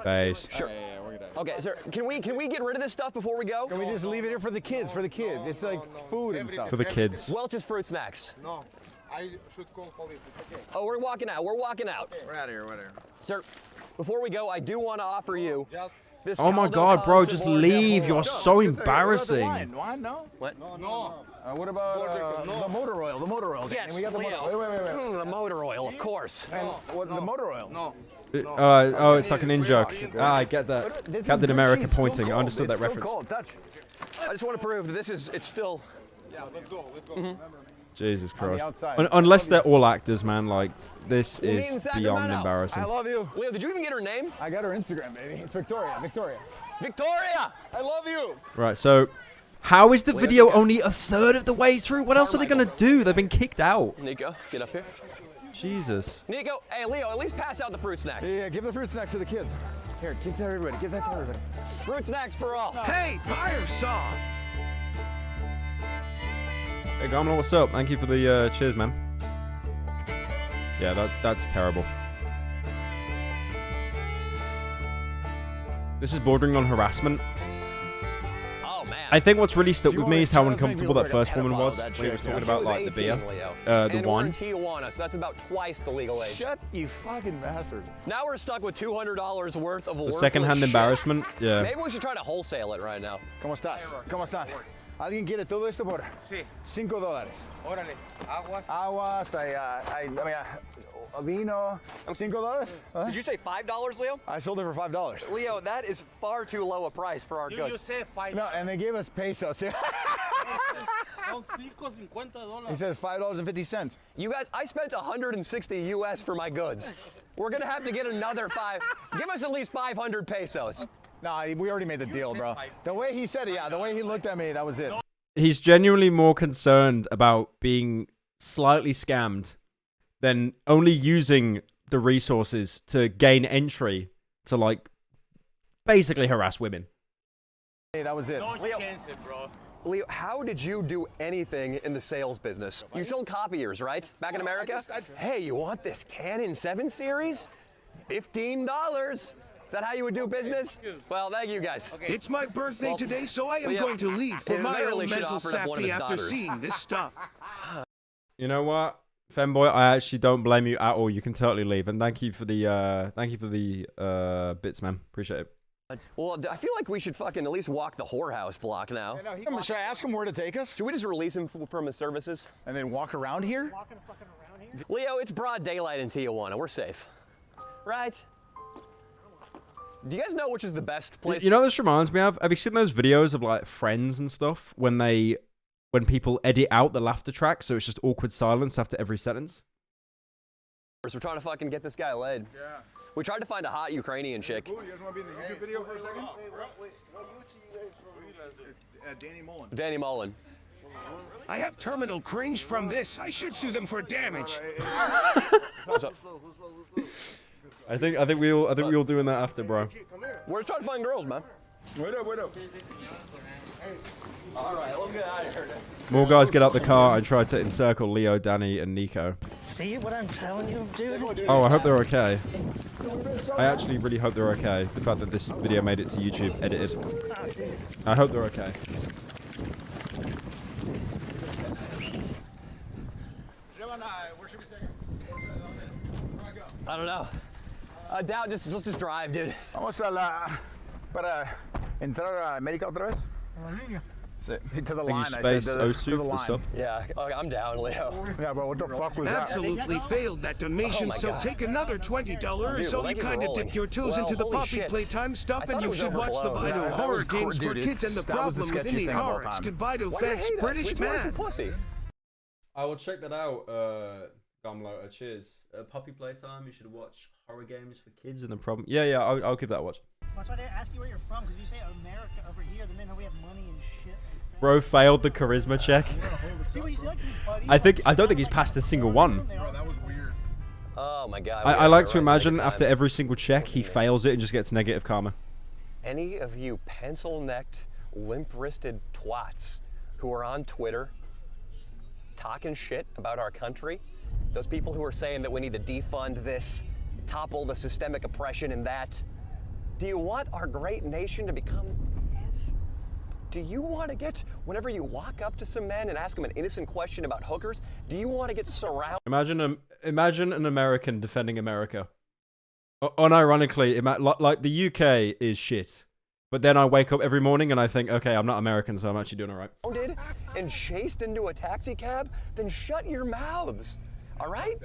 Base. Sure. Yeah, we're gonna. Okay, sir, can we get rid of this stuff before we go? Can we just leave it here for the kids? For the kids. It's like food and stuff. For the kids. Welch's fruit snacks. No, I should call police. It's okay. Oh, we're walking out. We're walking out. We're out of here, whatever. Sir, before we go, I do want to offer you Just this. Oh my god, bro, just leave. You're so embarrassing. Wine, no? What? no. What about the motor oil? The motor oil. Yes, And we got the Leo. Wait. The motor oil, of course. And what, the motor oil? No. Oh, it's like an in-joke. Ah, I get that. This is Captain good America cheese, still pointing. I cold. understood that It's still reference. cold. Touch. I just want to prove that it's still. Yeah, let's go. Jesus Christ. outside. Unless they're all actors, man. Like, this We'll meet in is Sacramento. beyond embarrassing. I love you. Leo, did you even get her name? I got her Instagram, baby. It's Victoria. Victoria! I love you. Right, so how is the video only a third of the way through? What else are they going to do? They've been kicked out. Nico, get up here. Jesus. Nico, hey, Leo, at least pass out the fruit snacks. Yeah, give the fruit snacks to the kids. Here, give that to everybody. Give that to everybody. Fruit snacks for all. Hey, Pyrocynical! Hey, Gamla, what's up? Thank you for the cheers, man. Yeah, that's terrible. This is bordering on harassment. Oh, man. I think what's really stuck Do you with me wanna is how try to uncomfortable think that you're like a first woman pedophile was with that when he was chick, talking yeah. about like the beer, Leo. the And we're in wine. Tijuana, so that's about twice the legal age. Shut you fucking bastard. Now we're stuck with $200 worth of The worthless secondhand shit. embarrassment. Yeah. Maybe we should try to wholesale it right now. ¿Cómo estás? ¿Cómo están? ¿Alguien quiere todo esto por Sí. $5? Órale. Aguas. Aguas, vino, $5? Huh? Did you say $5, Leo? I sold it for $5. Leo, that is far too low a price for our You goods. say $5. No, and they gave us pesos. Son $5.50. He says $5.50. You guys, I spent 160 US for my goods. We're gonna have to get another five. Give us at least 500 pesos. No, we already made the deal, bro. The way he said it, yeah, the way he looked at me, that was it. He's genuinely more concerned about being slightly scammed than only using the resources to gain entry to like basically harass women. Hey, that was it. No chance, bro. Leo, how did you do anything in the sales business? You sold copiers, right? Back in America? Hey, you want this Canon 7 series? $15. Is that how you would do business? Well, thank you guys. It's my birthday today, so I am Leo, going to leave for he my literally own should mental offer up one of safety his after daughters. seeing this stuff. You know what, Femboy? I actually don't blame you at all. You can totally leave, and thank you for the bits, man. Appreciate it. Well, I feel like we should fucking at least walk the whorehouse block now. Should I ask him where to take us? Should we just release him from his services? And then walk around here? Leo, it's broad daylight in Tijuana. We're safe. Right? Do you guys know which is the best place? You know what this reminds me of? Have you seen those videos of like Friends and stuff when people edit out the laughter track so it's just awkward silence after every sentence? We're trying to fucking get this guy laid. Yeah. We tried to find a hot Ukrainian chick. You guys want to be in the YouTube video for a second? It's Danny Mullen. Danny Mullen. I have terminal cringe from this. I should sue them for damage. What's up? I think we all doing that after, bro. We're just trying to find girls, man. Wait up. All right, let's get out of here. More guys get out the car and try to encircle Leo, Danny, and Nico. See what I'm telling you, dude? Oh, I hope they're okay. I actually really hope they're okay. The fact that this video made it to YouTube edited. I hope they're okay. I don't know. Doubt, just drive, dude. Vamos para entrar a América otra vez? To the Thank you, line, I said. Space To the Osu, for the line. sub. Yeah, okay, I'm down, Leo. Yeah, bro, what the fuck was that? Absolutely failed that donation, Oh my so God. take another $20 or Dude, so well, you thank you for kind of rolling. dip your toes Well, into the holy poppy shit. playtime I stuff, thought and it you was should watch the overblown. Vido Yeah, that horror was cool, games for dude. kids and the That was the problem with sketchiest any thing of all horror. time. Good Vido Why do you facts, hate us? British We wanted some man. pussy. I will check that out. Gumloader, cheers. Puppy playtime. You should watch horror games for kids and the problem. Yeah, I'll give that a watch. That's why they ask you where you're from, because you say America over here, then they know we have money and shit. Bro failed the charisma check. See what you see, like these buddies? I don't think he's passed a single one. Bro, that was weird. Oh my god. I like to imagine after every single check he fails it and just gets negative karma. Any of you pencil-necked, limp-wristed twats who are on Twitter talking shit about our country, those people who are saying that we need to defund this, topple the systemic oppression and that, do you want our great nation to become this? Do you want to get, whenever you walk up to some men and ask them an innocent question about hookers, do you want to get surrounded? Imagine an American defending America. Unironically, like the UK is shit. But then I wake up every morning and I think, okay, I'm not American, so I'm actually doing all right. And chased into a taxi cab, then shut your mouths. All right?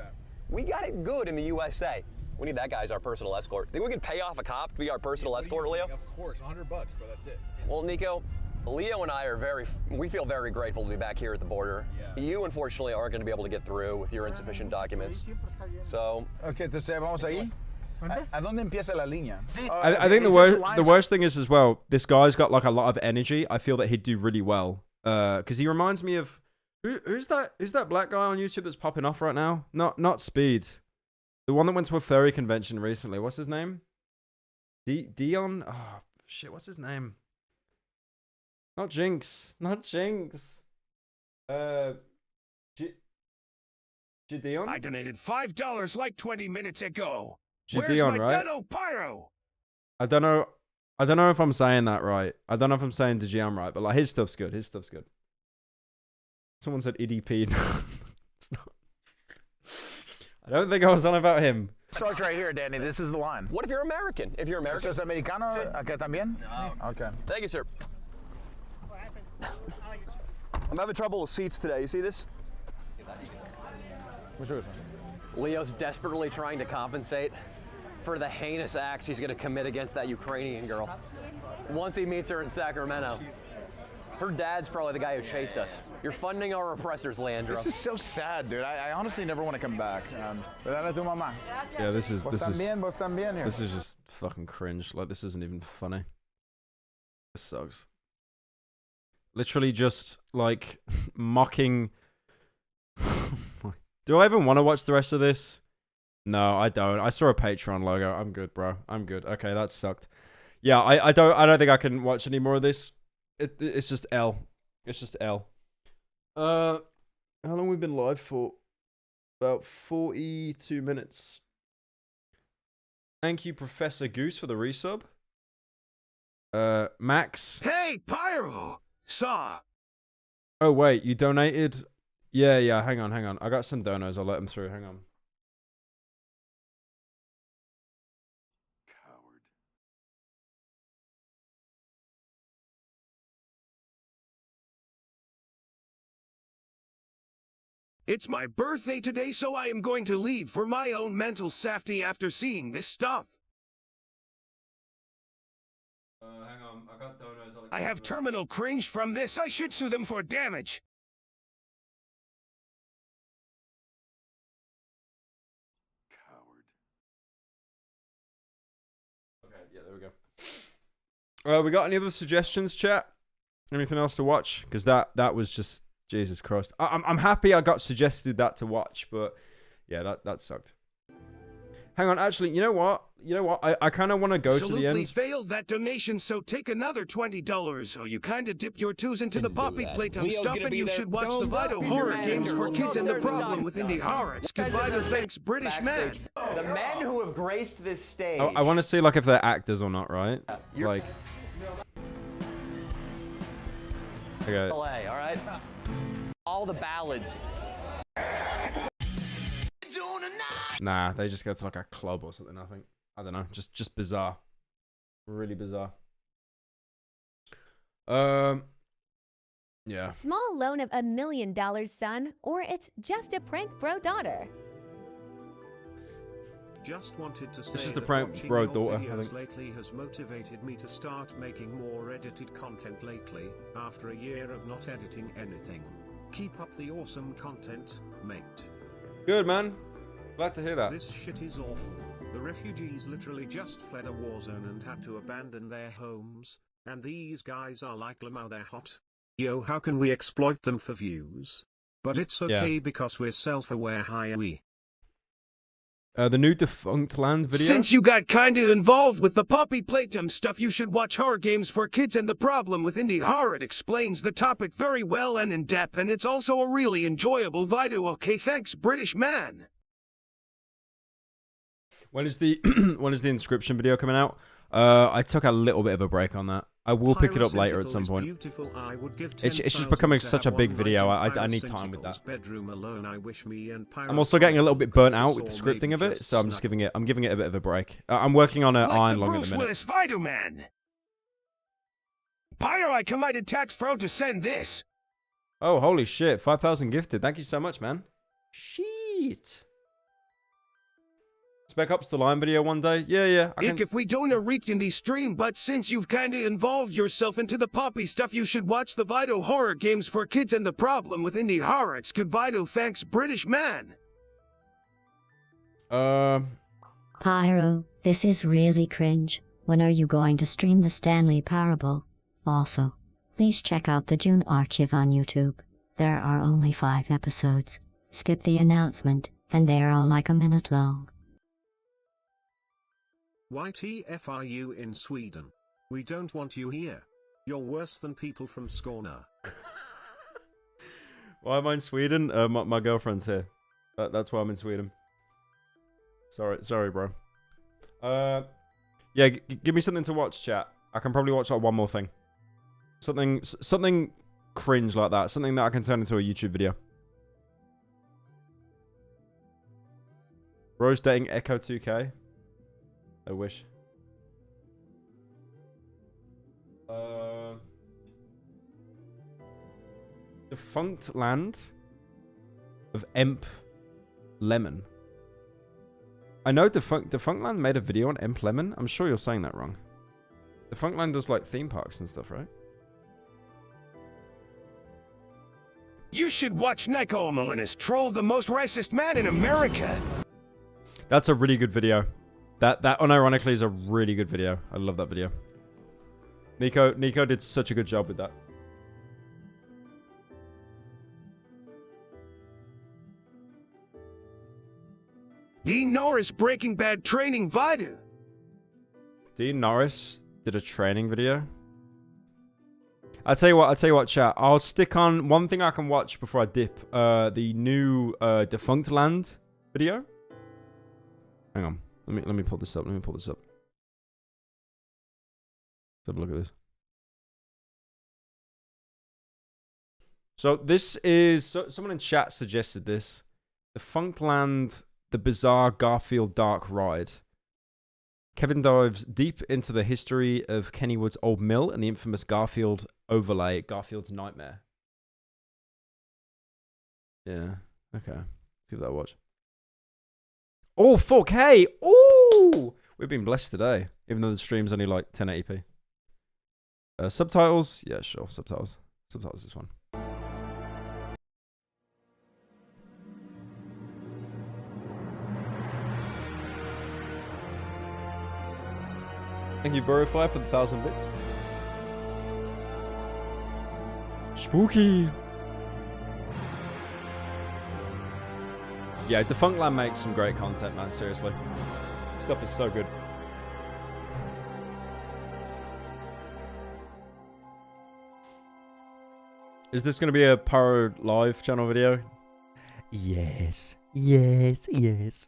We got it good in the USA. We need that guy as our personal escort. Think we can pay off a cop to be our personal escort, Leo? Of course, $100, bro. That's it. Well, Nico, Leo and I are we feel very grateful to be back here at the border. Yeah. You, unfortunately, aren't going to be able to get through with your insufficient documents. So. Okay, entonces vamos ahí. ¿A dónde empieza la línea? I think the worst thing is as well, this guy's got like a lot of energy. I feel that he'd do really well. Because he reminds me of who's that black guy on YouTube that's popping off right now? Not Speed. The one that went to a furry convention recently. What's his name? Dion? Oh shit, what's his name? Not Jinx. Gideon? I donated $5 like 20 minutes ago. Gideon, Where's my right? Dunno Pyro? I don't know if I'm saying that right. I don't know if I'm saying Gideon right, but like his stuff's good. Someone said EDP. It's not. I don't think I was on about him. Starts right here, Danny. This is the line. What if you're American? If you're American. ¿Sos americano acá también? No. Okay. Thank you, sir. I'm having trouble with seats today. You see this? Leo's desperately trying to compensate for the heinous acts he's going to commit against that Ukrainian girl. Once he meets her in Sacramento. Her dad's probably the guy who chased us. You're funding our oppressors, Leandro. This is so sad, dude. I honestly never want to come back. Yeah, this is here. This is just fucking cringe. Like this isn't even funny. This sucks. Literally just like mocking. Do I even want to watch the rest of this? No, I don't. I saw a Patreon logo. I'm good, bro. I'm good. Okay, that sucked. Yeah, I don't think I can watch any more of this. It's just L. It's just L. How long we been live for? About 42 minutes. Thank you, Professor Goose, for the resub. Max. Hey, Pyro! Saw. Oh, wait, you donated? Yeah, hang on. I got some donos. I'll let them through. Hang on. It's my birthday today, so I am going to leave for my own mental safety after seeing this stuff. Hang on. I got donos. I have terminal cringe from this. I should sue them for damage. Okay, yeah, there we go. We got any other suggestions, chat? Anything else to watch? Because that was just Jesus Christ. I'm happy I got suggested that to watch, but yeah, that sucked. Hang on, actually, you know what? I kind of want to go to the end. Failed that donation, so take another $20. Or you kind of dip your toes into the poppy playtime stuff, and you should watch the Vital horror games for kids and the problem with indie horror. It's goodbye to thanks, British man. The men who have graced this stage. I want to see like if they're actors or not, right? Like. Okay. All right. All the ballads. Nah, they just go to like a club or something, I think. I don't know. Just bizarre. Really bizarre. Yeah. Small loan of $1 million, son, or it's just a prank bro daughter. Just wanted to say it's just a that prank watching bro your daughter, I videos think. lately has motivated me to start making more edited content lately, after a year of not editing anything. Keep up the awesome content, mate. Good, man. Glad to hear that. This shit is awful. The refugees literally just fled a war zone and had to abandon their homes, and these guys are like Lamau, they're hot. Yo, how can we exploit them for views? But it's okay because we're self-aware. Hi, we. The new Defunctland video. Since you got kinda involved with the Poppy Playtime stuff, you should watch Horror Games for Kids and the Problem with Indie Horror. It explains the topic very well and in depth, and it's also a really enjoyable video. Okay, thanks, British man. When is the when is the inscription video coming out? I took a little bit of a break on that. I will pick it up later at some point. It's just becoming such a big video. I need time with that. I'm also getting a little bit burnt out with the scripting of it, so I'm giving it a bit of a break. I'm working on an Iron Lung at the minute. Willis Video Man. Pyro, I committed tax fraud to send this. Oh, holy shit. 5,000 gifted. Thank you so much, man. Shit. Spec Ups the Line video one day? Yeah. If we don't reach in the stream, but since you've kinda involved yourself into the Poppy stuff, you should watch the video Horror Games for Kids and the Problem with Indie Horror. It's good video, thanks, British man. Pyro, this is really cringe. When are you going to stream the Stanley Parable? Also, please check out the June archive on YouTube. There are only 5 episodes. Skip the announcement, and they are all like a minute long. YTF are you in Sweden? We don't want you here. You're worse than people from Skåne. Why am I in Sweden? My girlfriend's here. That's why I'm in Sweden. Sorry, bro. Yeah, give me something to watch, chat. I can probably watch like one more thing. Something cringe like that. Something that I can turn into a YouTube video. Rose dating Echo 2K. I wish. Defunctland of Emp Lemon. I know Defunctland made a video on Emp Lemon. I'm sure you're saying that wrong. Defunctland does like theme parks and stuff, right? You should watch Nico Molinus troll the most racist man in America. That's a really good video. That unironically is a really good video. I love that video. Nico did such a good job with that. Dean Norris Breaking Bad training video. Dean Norris did a training video. I'll tell you what, chat. I'll stick on one thing I can watch before I dip. The new Defunctland video. Hang on. Let me pull this up. Let's have a look at this. So this is someone in chat suggested this. Defunctland, the bizarre Garfield dark ride. Kevin dives deep into the history of Kennywood's old mill and the infamous Garfield overlay, Garfield's Nightmare. Yeah, okay. Let's give that a watch. Oh, 4K! Ooh! We've been blessed today, even though the stream's only like 1080p. Subtitles? Yeah, sure, subtitles. Subtitles is fun. Thank you, Burrowfly, for the 1,000 bits. Spooky! Yeah, Defunctland makes some great content, man, seriously. Stuff is so good. Is this going to be a Pyro Live channel video? Yes. Yes, yes.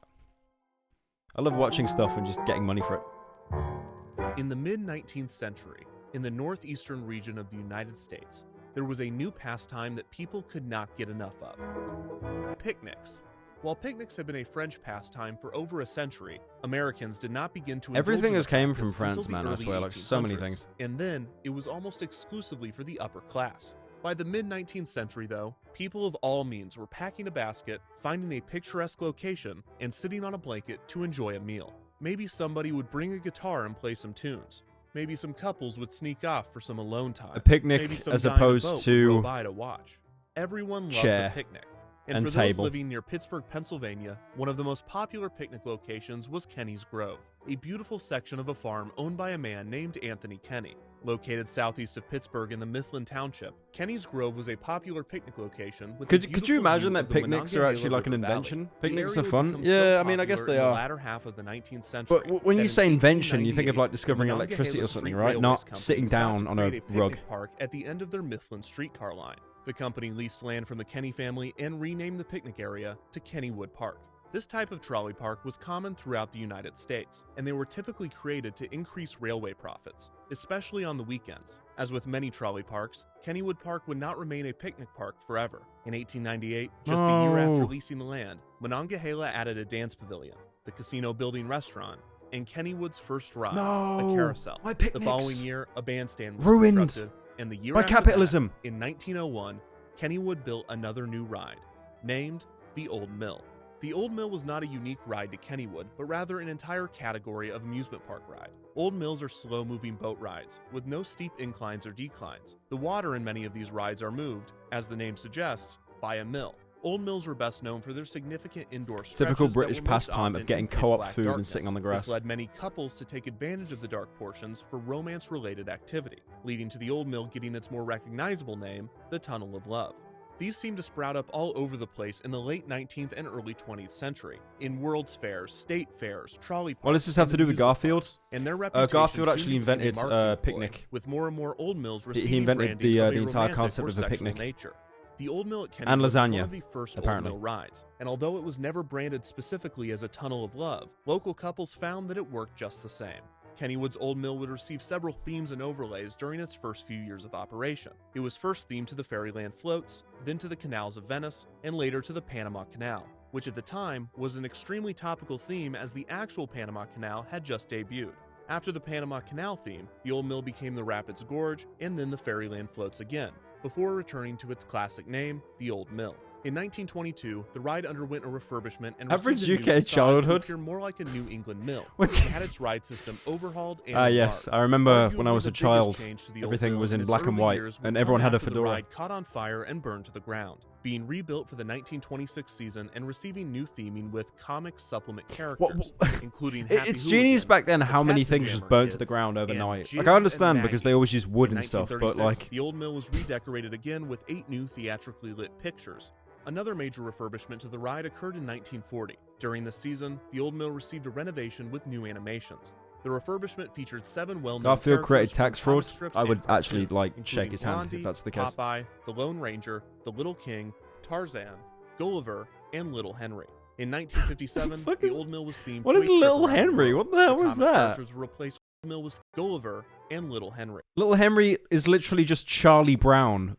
I love watching stuff and just getting money for it. In the mid-19th century, in the northeastern region of the United States, there was a new pastime that people could not get enough of. Picnics. While picnics have been a French pastime for over a century, Americans did not begin to everything has came from France, France, man, I swear, like so many things. And then, it was almost exclusively for the upper class. By the mid-19th century, though, people of all means were packing a basket, finding a picturesque location, and sitting on a blanket to enjoy a meal. Maybe somebody would bring a guitar and play some tunes. Maybe some couples would sneak off for some alone time. A picnic Maybe some as guy in a opposed boat to would row by to watch. Everyone loves chair. a picnic. And for table. those living near Pittsburgh, Pennsylvania, one of the most popular picnic locations was Kenny's Grove, a beautiful section of a farm owned by a man named Anthony Kenny. Located southeast of Pittsburgh in the Mifflin Township, Kenny's Grove was a popular picnic location. With Could you imagine that picnics are actually like an invention? Picnics are fun. Yeah, I mean, I guess they are. The latter half of the 19th century. But when you say invention, you think of like discovering electricity or something, right? Not sitting down on a rug. Park at the end of their Mifflin streetcar line. The company leased land from the Kenny family and renamed the picnic area to Kennywood Park. This type of trolley park was common throughout the United States, and they were typically created to increase railway profits, especially on the weekends. As with many trolley parks, Kennywood Park would not remain a picnic park forever. In 1898, just a year after leasing the land, Monongahela added a dance pavilion, the casino building restaurant, and Kennywood's first ride, a carousel. My picnics. The following year, a bandstand was Ruined constructed, and the year by after capitalism. that, in 1901, Kennywood built another new ride, named the Old Mill. The Old Mill was not a unique ride to Kennywood, but rather an entire category of amusement park ride. Old Mills are slow-moving boat rides, with no steep inclines or declines. The water in many of these rides are moved, as the name suggests, by a mill. Old Mills were best known for their significant indoor stretches. Typical British that were most pastime often of getting in pitch co-op black food and darkness. sitting on the grass. This led many couples to take advantage of the dark portions for romance-related activity, leading to the Old Mill getting its more recognizable name, the Tunnel of Love. These seemed to sprout up all over the place in the late 19th and early 20th century, in World's Fairs, State Fairs, trolley parks. What does this have to do with Garfield? Parks, and their reputation Garfield soon actually became a invented marketing picnic. ploy, with more and more Old Mills He receiving invented branding of the a entire romantic concept or of a sexual picnic. nature. The Old Mill at Kennywood And was one lasagna, of the first apparently. Old Mill rides, and although it was never branded specifically as a tunnel of love, local couples found that it worked just the same. Kennywood's Old Mill would receive several themes and overlays during its first few years of operation. It was first themed to the Fairyland floats, then to the canals of Venice, and later to the Panama Canal, which at the time was an extremely topical theme as the actual Panama Canal had just debuted. After the Panama Canal theme, the Old Mill became the Rapids Gorge and then the Fairyland floats again, before returning to its classic name, the Old Mill. In 1922, the ride underwent a refurbishment and Average received a new UK facade childhood. to appear more like a New England mill. What's- It had its ride system overhauled and Yes, enlarged. I remember when I Arguably was the a biggest child, change to the Old everything Mill was in its black and early white, years would and come everyone had a after the fedora. ride caught on fire and burned to the ground, being rebuilt for the 1926 season and receiving new theming with comic supplement characters, including Happy It's genius Hooligan, back then the how many Cats and things just Jammer burnt to the Kids, ground and overnight. Jibs Like I understand and because they Maggie. always use wood In and stuff, but 1936, like the Old Mill was redecorated again with 8 new theatrically lit pictures. Another major refurbishment to the ride occurred in 1940. During this season, the Old Mill received a renovation with new animations. The refurbishment featured 7 well-known Garfield created characters from tax fraud. comic strips I would and actually cartoons, like including shake his hand Blondie, if that's the case. Popeye, the Lone Ranger, the Little King, Tarzan, Gulliver, and Little Henry. In 1957, the Old Mill was themed What to is a trip Little around the Henry? world. What the hell The was comic that? characters were replaced with the Mill was Gulliver and Little Henry. Little Henry is literally just Charlie Brown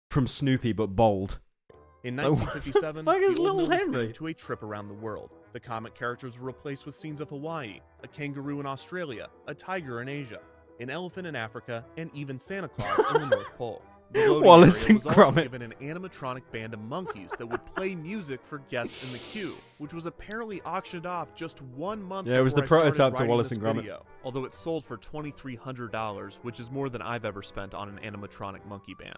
from Snoopy but bald. In Like, what the 1957, fuck is the Old Little Mill was Henry? themed to a trip around the world. The comic characters were replaced with scenes of Hawaii, a kangaroo in Australia, a tiger in Asia, an elephant in Africa, and even Santa Claus in the North Pole. The loading Wallace area and was also Gromit. given an animatronic band of monkeys that would play music for guests in the queue, which was apparently auctioned off just 1 month Yeah, it was the before I started prototype to writing Wallace this and Gromit. video, although it sold for $2,300, which is more than I've ever spent on an animatronic monkey band.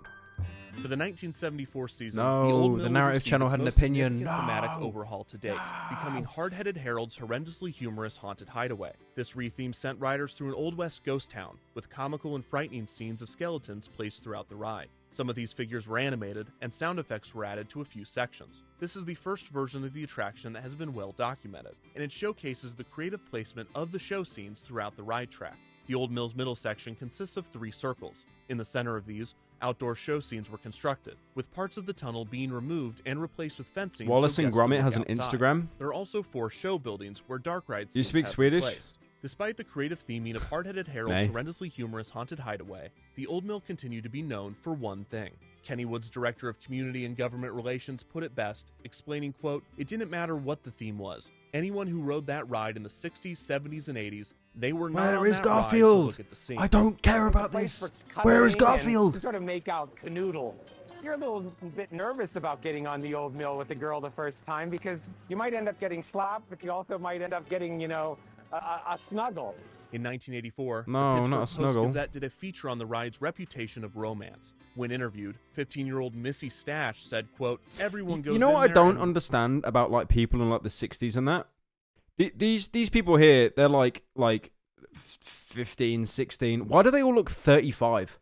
For the 1974 season, No, the Old the Mill would narrative receive channel its had an most opinion. significant thematic No. overhaul to date, becoming Hard-Headed Harold's horrendously humorous haunted hideaway. This retheme sent riders through an Old West ghost town, with comical and frightening scenes of skeletons placed throughout the ride. Some of these figures were animated, and sound effects were added to a few sections. This is the first version of the attraction that has been well documented, and it showcases the creative placement of the show scenes throughout the ride track. The Old Mill's middle section consists of 3 circles. In the center of these, outdoor show scenes were constructed, with parts of the tunnel being removed and replaced with fencing. Wallace so and guests could Gromit look has an outside. Instagram? There are also 4 show buildings where dark ride Do you scenes speak have Swedish? been placed. Despite the creative theming of Hard-Headed Harold's Nay. horrendously humorous haunted hideaway, the Old Mill continued to be known for one thing. Kennywood's director of community and government relations put it best, explaining, quote, "It didn't matter what the theme was. Anyone who rode that ride in the 60s, 70s, and 80s, they were not Where on is that ride to Garfield? look at the scene." I don't care about this. Where is Garfield? To sort of make out canoodle. You're a little bit nervous about getting on the Old Mill with the girl the first time because you might end up getting slapped, but you also might end up getting, you know, a snuggle. In 1984, No, the not a Pittsburgh snuggle. Post-Gazette did a feature on the ride's reputation of romance. When interviewed, 15-year-old Missy Stash said, quote, everyone goes You know in what I there don't and understand about like people in like the 60s and that? These people here, they're like 15, 16. Why do they all look 35?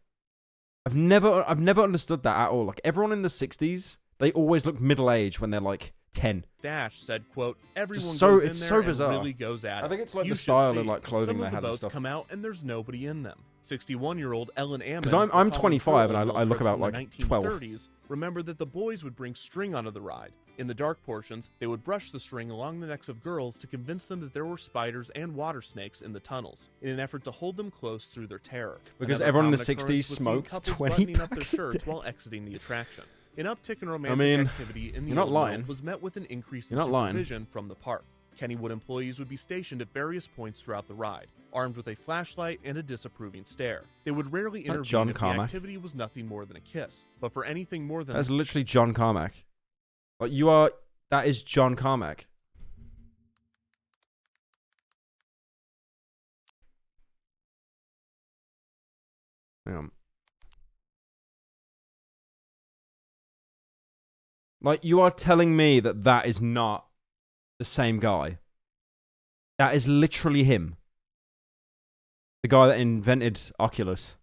I've never understood that at all. Like everyone in the 60s, they always look middle-aged when they're like 10. Stash said, quote, everyone so- goes in it's there so and bizarre. really goes at it. I think it's like You the should style see. of like clothing Some they of the had and boats stuff. come out and there's nobody in them. 61-year-old Ellen Ammon, 'Cause I'm recalling 25 and her I old look trips about, from like, the 12. 1930s, remembered that the boys would bring string onto the ride. In the dark portions, they would brush the string along the necks of girls to convince them that there were spiders and water snakes in the tunnels, in an effort to hold them close through their terror. Because Another everyone in the common 60s occurrence was seeing smoked couples 20 buttoning up their packs a shirts day. while exiting the attraction. An uptick in romantic mean, activity in the you're not Old Mill lying. was met with an increase in You're not lying. supervision from the park. Kennywood employees would be stationed at various points throughout the ride, armed with a flashlight and a disapproving stare. They would rarely That intervene John if Carmack? the activity was nothing more than a kiss, but for anything more than That's literally John Carmack. Like you are. That is John Carmack. Hang on. Like you are telling me that that is not the same guy. That is literally him. The guy that invented Oculus.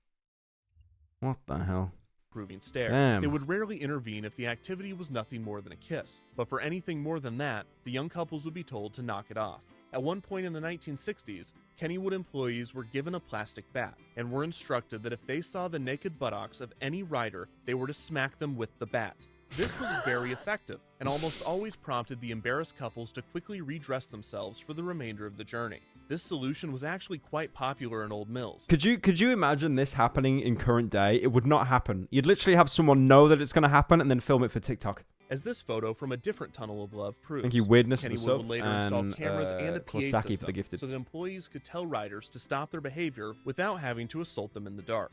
What the hell? proving stare. Damn. They would rarely intervene if the activity was nothing more than a kiss, but for anything more than that, the young couples would be told to knock it off. At one point in the 1960s, Kennywood employees were given a plastic bat and were instructed that if they saw the naked buttocks of any rider, they were to smack them with the bat. This was very effective and almost always prompted the embarrassed couples to quickly redress themselves for the remainder of the journey. This solution was actually quite popular in Old Mills. Could you imagine this happening in current day? It would not happen. You'd literally have someone know that it's going to happen and then film it for TikTok. As this photo from a different tunnel of love proves, Thank you, Weirdness, for the Kennywood sub, would later install and, cameras and a PA Kosaki for the system gifted. so that employees could tell riders to stop their behavior without having to assault them in the dark.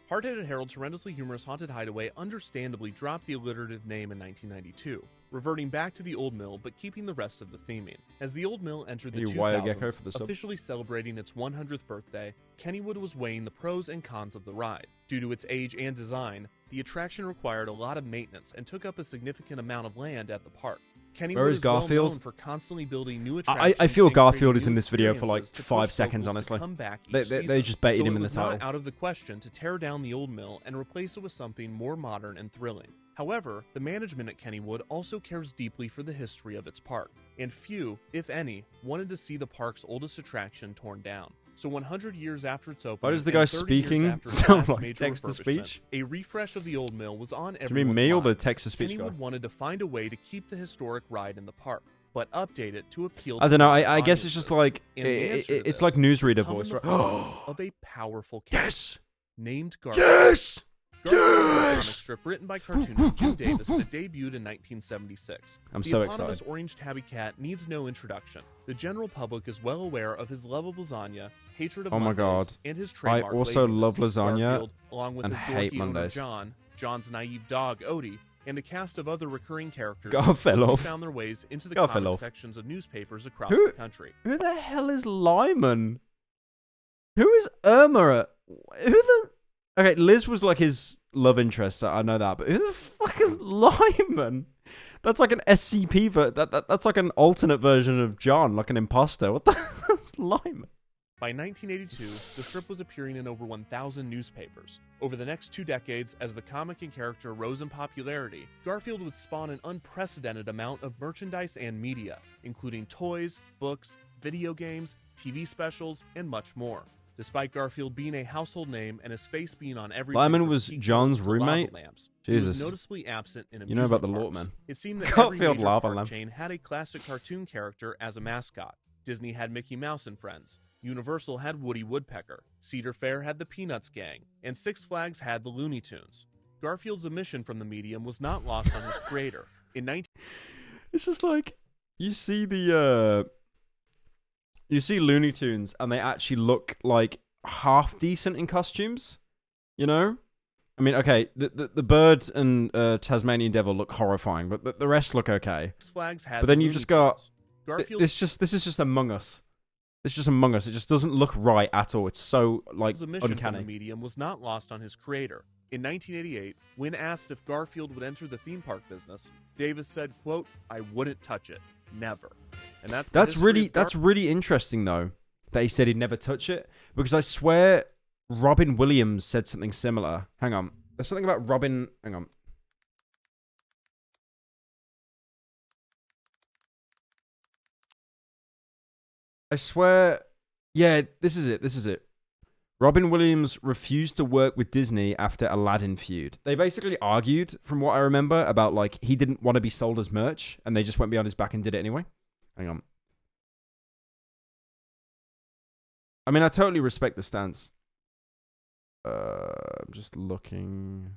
Hard-Headed Harold's horrendously humorous Haunted Hideaway understandably dropped the alliterative name in 1992, reverting back to the Old Mill but keeping the rest of the theming. As the Old Mill entered the Thank you, Wire Gecko, 2000s, for the sub. officially celebrating its 100th birthday, Kennywood was weighing the pros and cons of the ride. Due to its age and design, the attraction required a lot of maintenance and took up a significant amount of land at the park. Kennywood Where is is well Garfield? known for constantly building new I attractions feel and Garfield creating is in new this video for like experiences to 5 push seconds, locals to honestly. come back They each season. just baited So him it in the was not title. out of the question to tear down the old mill and replace it with something more modern and thrilling. However, the management at Kennywood also cares deeply for the history of its park, and few, if any, wanted to see the park's oldest attraction torn down. So 100 years after its opening, Why does the guy and 30 years speaking after its sound last like major text-to-speech? refurbishment, a refresh of the old mill was on Do you everyone's mean me or the minds. text-to-speech guy? Kennywood wanted to find a way to keep the historic ride in the park, but update it to appeal to I don't know. modern I guess it's just like and the answer to it's this like newsreader come in voice, the right? form of a powerful cat named Garfield. Yes! Garfield is a comic strip written by cartoonist Jim Davis that debuted in 1976. I'm the so eponymous excited. orange tabby cat needs no introduction. The general public is well aware of his love of lasagna, hatred of Oh my Mondays, God. and his I trademark also laziness. love lasagna Garfield, along with and his hate dorky owner Mondays. John, John's naive dog Odie, and a cast of other recurring characters God fell quickly off. found their ways into the God fell comic off. sections of newspapers across Who- the country. Who the hell is Lyman? Who is Irma? Who the? Okay, Liz was like his love interest. I know that, but who the fuck is Lyman? That's like an SCP. That's like an alternate version of John, like an imposter. What the hell's Lyman? By 1982, the strip was appearing in over 1,000 newspapers. Over the next 2 decades, as the comic and character rose in popularity, Garfield would spawn an unprecedented amount of merchandise and media, including toys, books, video games, TV specials, and much more. Despite Garfield being a household name and his face being on every Lyman was John's roommate. lamps, Jesus, he was noticeably absent in you know about the amusement Lord, parks. man. It seemed that every Garfield major lava park lamp. chain had a classic cartoon character as a mascot. Disney had Mickey Mouse and Friends. Universal had Woody Woodpecker. Cedar Fair had the Peanuts Gang, and Six Flags had the Looney Tunes. Garfield's omission from the medium was not lost on his creator. In 19 It's just like you see the you see Looney Tunes and they actually look like half decent in costumes, you know? I mean, okay, the birds and Tasmanian Devil look horrifying, but the rest look okay. Six Flags had But then the you've Looney just got Tunes. Garfield this is just Among Us. This is just Among Us. It just doesn't look right at all. It's so, like, His omission from the uncanny. medium was not lost on his creator. In 1988, when asked if Garfield would enter the theme park business, Davis said, quote, "I wouldn't touch it. Never." And that's really interesting, though, that he said he'd never touch it, because I swear Robin Williams said something similar. Hang on. There's something about Robin... Hang on. I swear... Yeah, this is it. Robin Williams refused to work with Disney after Aladdin feud. They basically argued, from what I remember, about, like, he didn't want to be sold as merch, and they just went behind his back and did it anyway. Hang on. I mean, I totally respect the stance. I'm just looking...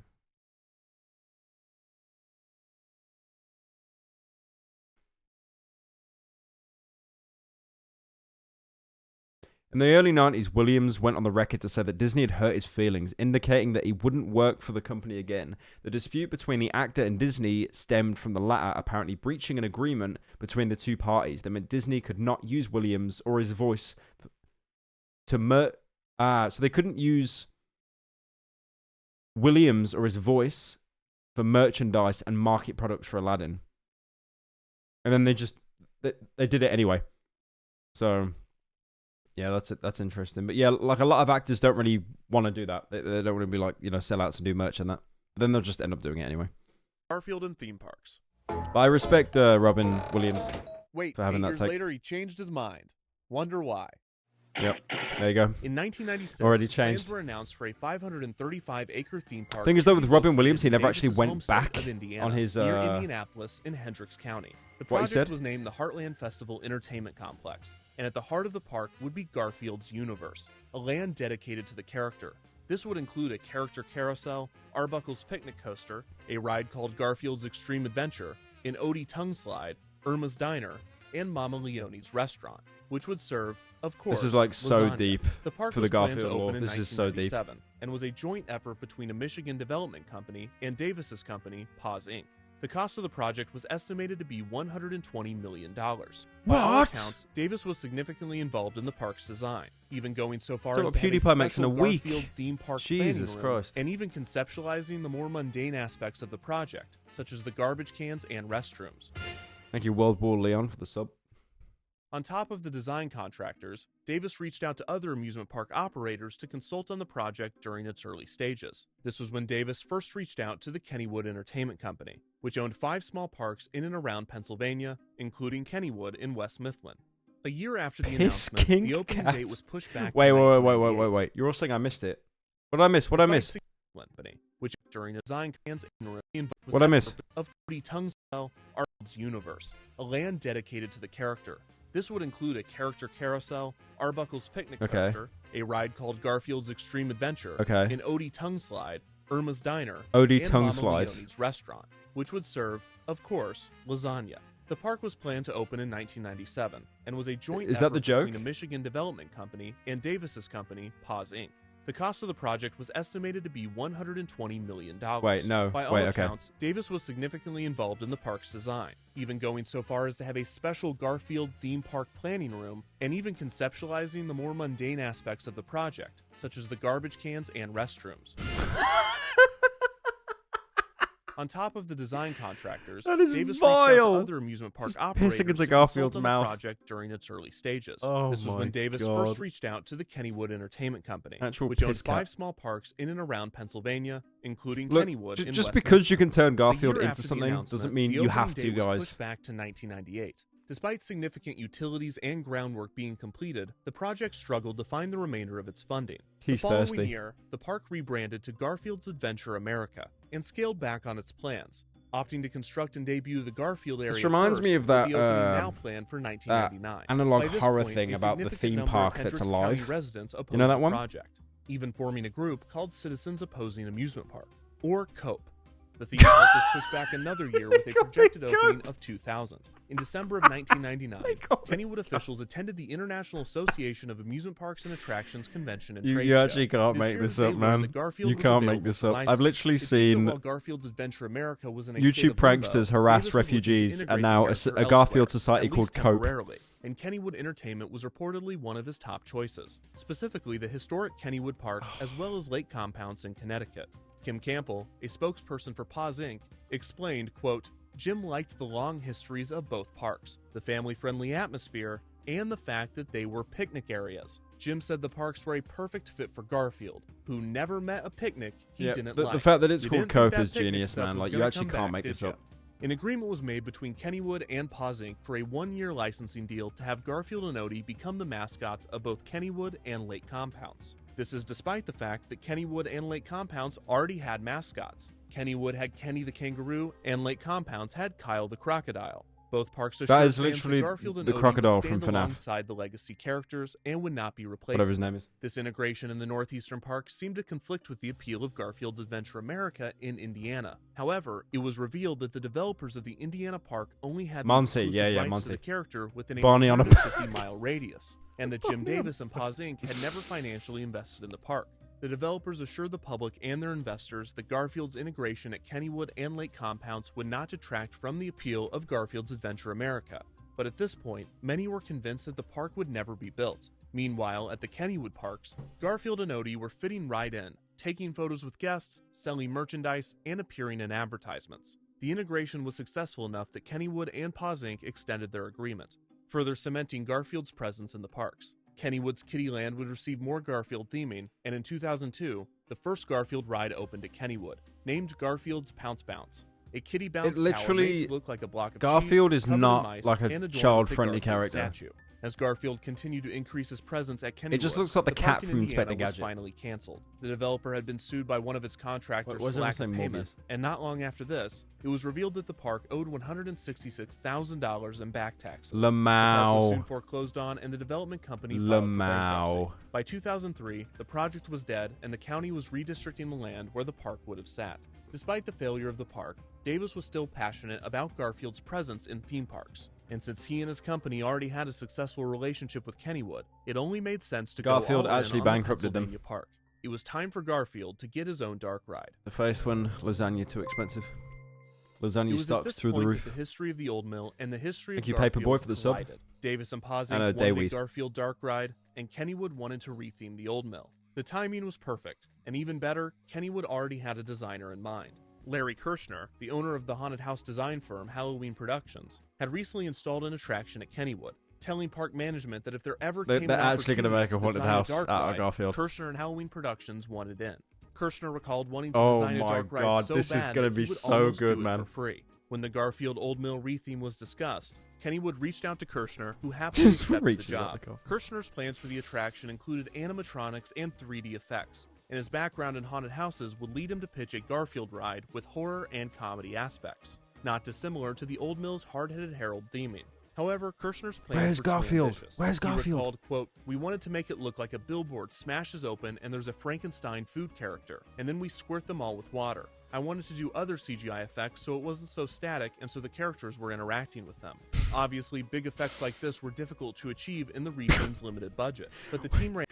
In the early 90s, Williams went on the record to say that Disney had hurt his feelings, indicating that he wouldn't work for the company again. The dispute between the actor and Disney stemmed from the latter apparently breaching an agreement between the two parties that meant Disney could not use Williams or his voice to so they couldn't use Williams or his voice for merchandise and market products for Aladdin. And then they did it anyway. So... yeah, that's interesting. But yeah, like a lot of actors don't really want to do that. They don't want to be like, you know, sellouts and do merch and that. But then they'll just end up doing it anyway. Garfield and theme parks. But I respect Robin Williams for having 8 that years take. later, he changed his mind. Wonder why? Yep, there you go. In 1996, already plans changed. were announced for a 535-acre theme park. Thing is, though, with Robin Williams, he never Davis's actually went homestead back of Indiana, on his near Indianapolis in Hendricks County. The what he project said? was named the Heartland Festival Entertainment Complex, and at the heart of the park would be Garfield's universe, a land dedicated to the character. This would include a character carousel, Arbuckle's picnic coaster, a ride called Garfield's Extreme Adventure, an Odie tongue slide, Irma's Diner, and Mama Leone's restaurant, which would serve, of course, This is like so lasagna. deep The park for was the planned to Garfield lore. open in This is so deep. 1997 and was a joint effort between a Michigan development company and Davis's company, Paws Inc. The cost of the project was estimated to be $120 million. By all What? accounts, Davis was significantly involved in the park's design, even going so far So as what to have a PewDiePie makes in a special week. Garfield theme park Jesus planning room, Christ. and even conceptualizing the more mundane aspects of the project, such as the garbage cans and restrooms. Thank you, World War Leon, for the sub. On top of the design contractors, Davis reached out to other amusement park operators to consult on the project during its early stages. This was when Davis first reached out to the Kennywood Entertainment Company, which owned 5 small parks in and around Pennsylvania, including Kennywood in West Mifflin. A year after the announcement, the opening date was pushed back to 1998. Wait. You're all saying I missed it. What did I miss? What did I miss? Company, which during design plans What did I miss? Of Odie tongue slide, Arbuckle's universe, a land dedicated to the character. This would include a character carousel, Arbuckle's picnic coaster, a ride called Garfield's Extreme Adventure, an Odie tongue slide, Irma's Diner, Odie and tongue Mama slide. Leone's restaurant, which would serve, of course, lasagna. The park was planned to open in 1997 and was a joint Is that effort the joke? between a Michigan development company and Davis's company, Paws Inc. The cost of the project was estimated to be $120 million. Wait, no. By all Wait, okay. accounts, Davis was significantly involved in the park's design, even going so far as to have a special Garfield theme park planning room, and even conceptualizing the more mundane aspects of the project, such as the garbage cans and restrooms. On top of the design contractors, That is Davis vile. reached out to other amusement park operators pissing into to Garfield's consult on mouth. the project during its early stages. Oh This was my when Davis God. first reached out to the Kennywood Entertainment Company, Actual which owns piss cat. 5 small parks in and around Pennsylvania, including Look, Kennywood in just West because you can turn A Garfield year into after the something announcement, doesn't mean the you have opening to, date was guys. pushed back to 1998. Despite significant utilities and groundwork being completed, the project struggled to find the remainder of its funding. He's the following thirsty. year, the park rebranded to Garfield's Adventure America and scaled back on its plans, opting to construct and debut the Garfield area. This reminds first, me of with that the opening now planned for 1999. analog By this horror point, thing a about the significant theme number of park that's Hendricks alive. County residents You know that opposed the one? project, even forming a group called Citizens Opposing Amusement Park, or COPE. The theme park was pushed back another year with a projected opening of 2000. In December of 1999, Kennywood officials attended the International Association of Amusement Parks and Attractions convention and trade You show. actually can't It is make here this that they up, learned man. that Garfield You was can't make available this for up. license. I've literally It seemed seen that while Garfield's Adventure America was in a state YouTube of pranksters limbo, harass Davis was looking to refugees integrate and the now character a Garfield elsewhere, society at called least Cope. temporarily, and Kennywood Entertainment was reportedly one of his top choices, specifically the historic Kennywood Park as well as lake compounds in Connecticut. Kim Campbell, a spokesperson for Paws Inc., explained, quote, Jim liked the long histories of both parks, the family-friendly atmosphere, and the fact that they were picnic areas. Jim said the parks were a perfect fit for Garfield, who never met a picnic he didn't like. The fact that it's You called didn't think Cope that is picnic genius, stuff man. was Like, you gonna actually come can't back, make did this ya? up. An agreement was made between Kennywood and Paws Inc. for a one-year licensing deal to have Garfield and Odie become the mascots of both Kennywood and Lake Compounds. This is despite the fact that Kennywood and Lake Compounds already had mascots. Kennywood had Kenny the Kangaroo, and Lake Compounds had Kyle the Crocodile. Both parks assured That is fans literally that Garfield and the Odie crocodile would from stand FNAF. alongside the legacy characters and would not be replaced. Whatever his name is. This integration in the Northeastern Park seemed to conflict with the appeal of Garfield's Adventure America in Indiana. However, it was revealed that the developers of the Indiana park only had the Monty, exclusive yeah, rights Monty. to the character within a Barney on a 150-mile radius, and that Jim Davis and Paws Inc. had never financially invested in the park. The developers assured the public and their investors that Garfield's integration at Kennywood and Lake Compounds would not detract from the appeal of Garfield's Adventure America. But at this point, many were convinced that the park would never be built. Meanwhile, at the Kennywood parks, Garfield and Odie were fitting right in, taking photos with guests, selling merchandise, and appearing in advertisements. The integration was successful enough that Kennywood and Paws Inc. extended their agreement, further cementing Garfield's presence in the parks. Kennywood's Kittyland would receive more Garfield theming, and in 2002, the first Garfield ride opened at Kennywood, named Garfield's Pounce Bounce. A kitty bounce tower made to look like a block of Garfield cheese, is covered in not mice, like a and adorned child-friendly with a Garfield character. statue. As Garfield continued to increase his presence at Kennywood, It just looks like the park cat in from Indiana Inspector was Gadget. finally canceled. The developer had been sued by one of its contractors Why is for lack everyone of saying payment, Morbius? and not long after this, it was revealed that the park owed $166,000 in back taxes. The park was Lamau. soon foreclosed on, and the development company filed for bankruptcy. Lamau. By 2003, the project was dead, and the county was redistricting the land where the park would have sat. Despite the failure of the park, Davis was still passionate about Garfield's presence in theme parks. And since he and his company already had a successful relationship with Kennywood, it only made sense to Garfield go all in actually on the bankrupted them. Pennsylvania park. It was time for Garfield to get his own dark ride. The first one, lasagna too expensive. It Lasagna was at stocks this through the point roof. that the history of the old mill and the history Thank of you, Garfield Paperboy, for the sub. collided. Davis and Paws And Inc. a wanted a Dayweed. Garfield dark ride, and Kennywood wanted to retheme the old mill. The timing was perfect, and even better, Kennywood already had a designer in mind. Larry Kirshner, the owner of the haunted house design firm Halloween Productions, had recently installed an attraction at Kennywood, telling park management that if there ever They're came an actually gonna opportunity make a to haunted design house dark out of ride, Garfield. Kirshner and Halloween Productions wanted in. Kirshner recalled wanting to Oh design a my dark ride God, so this is bad gonna that be he would so almost good, do it man. for free. When the Garfield Old Mill retheme was discussed, Kennywood reached out to Kirshner, who happily accepted the Reaches out job. the car. Kirshner's plans for the attraction included animatronics and 3D effects, and his background in haunted houses would lead him to pitch a Garfield ride with horror and comedy aspects, not dissimilar to the Old Mill's hard-headed Harold theming. However, Kirshner's plans Where's were too Garfield? ambitious. Where's He Garfield? recalled, quote, "We wanted to make it look like a billboard smashes open and there's a Frankenstein food character, and then we squirt them all with water. I wanted to do other CGI effects so it wasn't so static and so the characters were interacting with them. Obviously, big effects like this were difficult to achieve in the retheme's limited budget, but the team ran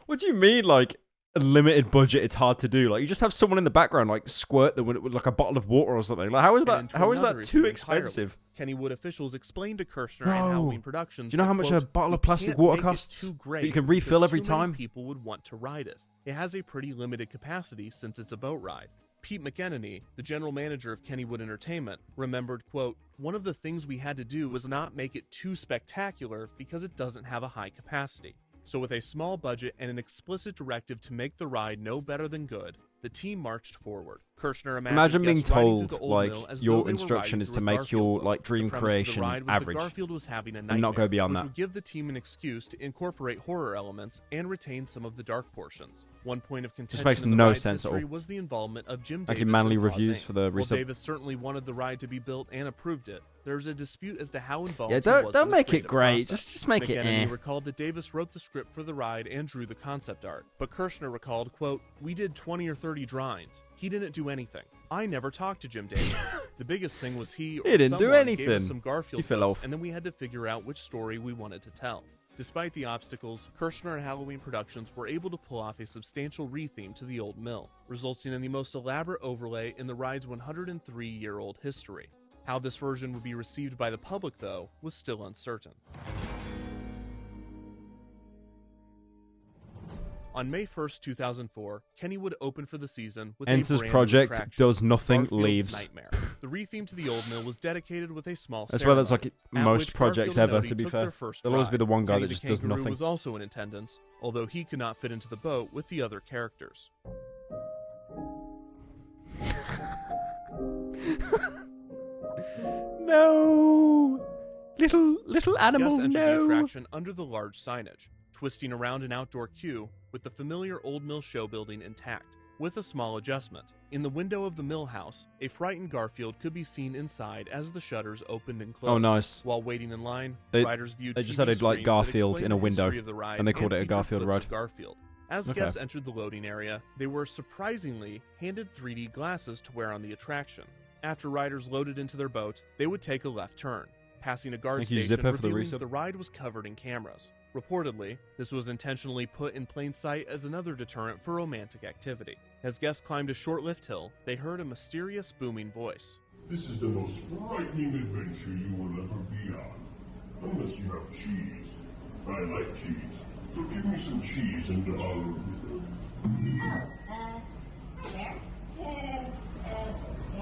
What do you mean, like, a limited budget, it's hard to do? Like, you just have someone in the background, like, squirt them with like, a bottle of water or something. Like, how is that, into how is another that issue too entirely. expensive? Kennywood officials explained to Kirshner No. and Halloween Productions. Do you know that, how much quote, a bottle "We of plastic can't water make it costs too that great you can refill because every too many time?" people would want to ride it. It has a pretty limited capacity since it's a boat ride. Pete McEnany, the general manager of Kennywood Entertainment, remembered, quote, "One of the things we had to do was not make it too spectacular because it doesn't have a high capacity. So with a small budget and an explicit directive to make the ride no better than good, the team marched forward." Kirshner Imagine being guests riding through told, the old like, mill as though your they were instruction riding is to through a make Garfield your, boat. like, dream The premise of the creation ride was that average Garfield was having a and not nightmare, go beyond which that. would give the team an excuse to incorporate horror elements and retain some of the dark portions. One point of contention makes in the no ride's sense at history all. was the involvement of Jim Like Davis in manly and Paws reviews Inc. for the While resub. Davis certainly wanted the ride to be built and approved it, there was a dispute as to how involved Yeah, he don't- was don't in the make it creative great. process. Just make it McEnany eh. recalled that Davis wrote the script for the ride and drew the concept art, but Kirshner recalled, quote, "We did 20 or 30 drawings. He didn't do anything. I never talked to Jim Davis. The biggest thing was he or didn't do someone gave us anything. some Garfield He fell books, off. and then we had to figure out which story we wanted to tell. Despite the obstacles, Kirshner and Halloween Productions were able to pull off a substantial retheme to the old mill, resulting in the most elaborate overlay in the ride's 103-year-old history. How this version would be received by the public, though, was still uncertain. On May 1st, 2004, Kennywood opened for the season with Enters a brand project, new attraction, does nothing, Garfield's leaves. Nightmare. The retheme to the old mill was dedicated with a small That's where that's ceremony, like at most which projects Garfield and ever, Odie to be took fair. their first There'll always be the ride. one guy Kenny that just the does Kangaroo nothing. was also in attendance, although he could not fit into the boat with the other characters. No! Little animal, Gus entered the no! attraction under the large signage, twisting around an outdoor queue with the familiar old mill show building intact, with a small adjustment. In the window of the mill house, a frightened Garfield could be seen inside as the shutters opened and closed. Oh, nice. While waiting in line, They riders viewed just TV added like screens that Garfield explained in a the window, history of the ride and they called it a featured Garfield clips ride. of Garfield. As Okay. guests entered the loading area, they were surprisingly handed 3D glasses to wear on the attraction. After riders loaded into their boat, they would take a left turn, passing a guard Thank you, station Zipper, for the revealing resub. that the ride was covered in cameras. Reportedly, this was intentionally put in plain sight as another deterrent for romantic activity. As guests climbed a short lift hill, they heard a mysterious booming voice. This is the most frightening adventure you will ever be on. Unless you have cheese. I like cheese. So give me some cheese and I'll...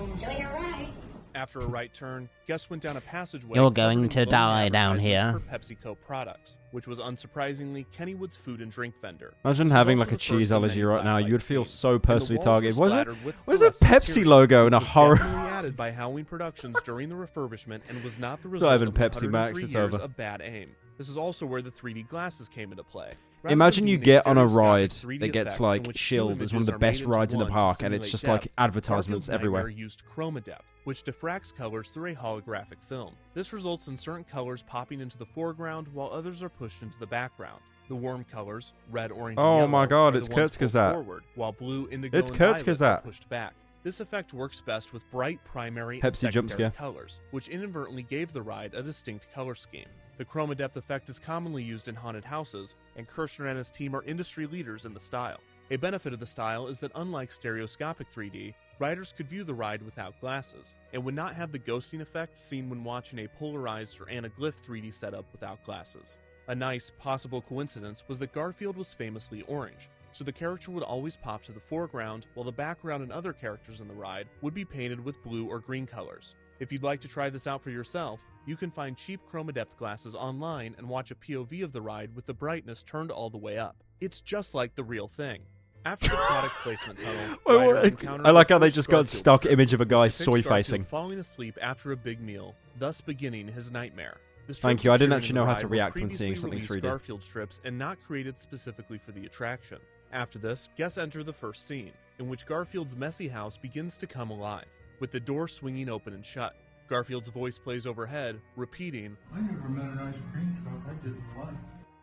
Enjoy your ride. After a right turn, guests went down a passageway. You're covered going in to glowing die down advertisements here. For PepsiCo products, which was unsurprisingly Kennywood's food and drink vendor. Imagine This was having also like a the cheese first of allergy many right now. blacklight You would feel scenes, so and the personally walls were targeted. What is it? splattered with What is a fluorescent Pepsi material, logo in a which was horror? definitely added by Halloween Productions during the refurbishment and was not the not result even of Pepsi Max, 103 it's years over. of bad aim. This is also where the 3D glasses came into play. Rather Imagine than you being get on a stereoscopic ride 3D that gets effect in like which two shilled as one of the images are best made into rides in the one to park, and it's simulate just depth, like advertisements Garfield's everywhere. Nightmare used chroma depth, which diffracts colors through a holographic film. This results in certain colors popping into the foreground while others are pushed into the background. The warm colors, red, orange, and Oh yellow, my god, are it's the ones pulled Kurzgesagt. forward, while blue, indigo, It's and violet are Kurzgesagt. pushed back. This effect works best with bright primary and Pepsi jump secondary scare. colors, which inadvertently gave the ride a distinct color scheme. The chroma depth effect is commonly used in haunted houses, and Kirshner and his team are industry leaders in the style. A benefit of the style is that unlike stereoscopic 3D, riders could view the ride without glasses, and would not have the ghosting effect seen when watching a polarized or anaglyph 3D setup without glasses. A nice, possible coincidence was that Garfield was famously orange, so the character would always pop to the foreground, while the background and other characters in the ride would be painted with blue or green colors. If you'd like to try this out for yourself, you can find cheap chroma depth glasses online and watch a POV of the ride with the brightness turned all the way up. It's just like the real thing. After the product placement tunnel, riders encounter I like the how they first just got Garfield stock strip, image of a which guy depicts soy Garfield facing. falling asleep after a big meal, thus beginning his nightmare. The Thank strips you, I didn't appearing actually in know the how to ride were react when seeing previously something released 3D. Garfield strips and not created specifically for the attraction. After this, guests enter the first scene, in which Garfield's messy house begins to come alive, with the door swinging open and shut. Garfield's voice plays overhead, repeating, I never met an ice cream truck I didn't like.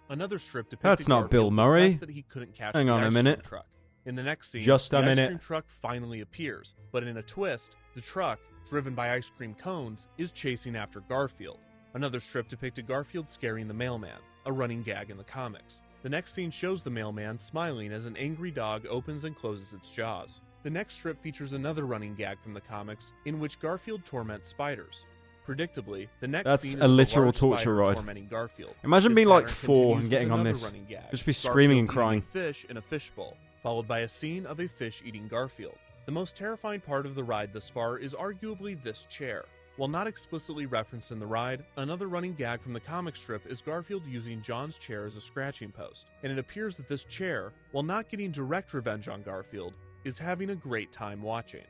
Another strip depicted That's not Bill Garfield Murray. confessed that he couldn't catch Hang the on a ice cream minute. truck. In the next scene, Just a the ice minute. cream truck finally appears, but in a twist, the truck, driven by ice cream cones, is chasing after Garfield. Another strip depicted Garfield scaring the mailman, a running gag in the comics. The next scene shows the mailman smiling as an angry dog opens and closes its jaws. The next strip features another running gag from the comics, in which Garfield torments spiders. Predictably, the next That's scene a is of literal large torture spider ride. tormenting Garfield. Imagine This being like pattern 4 continues and with getting on another this. running gag, Just be screaming and Garfield crying. eating a fish in a fishbowl, followed by a scene of a fish eating Garfield. The most terrifying part of the ride thus far is arguably this chair. While not explicitly referenced in the ride, another running gag from the comic strip is Garfield using John's chair as a scratching post, and it appears that this chair, while not getting direct revenge on Garfield, is having a great time watching.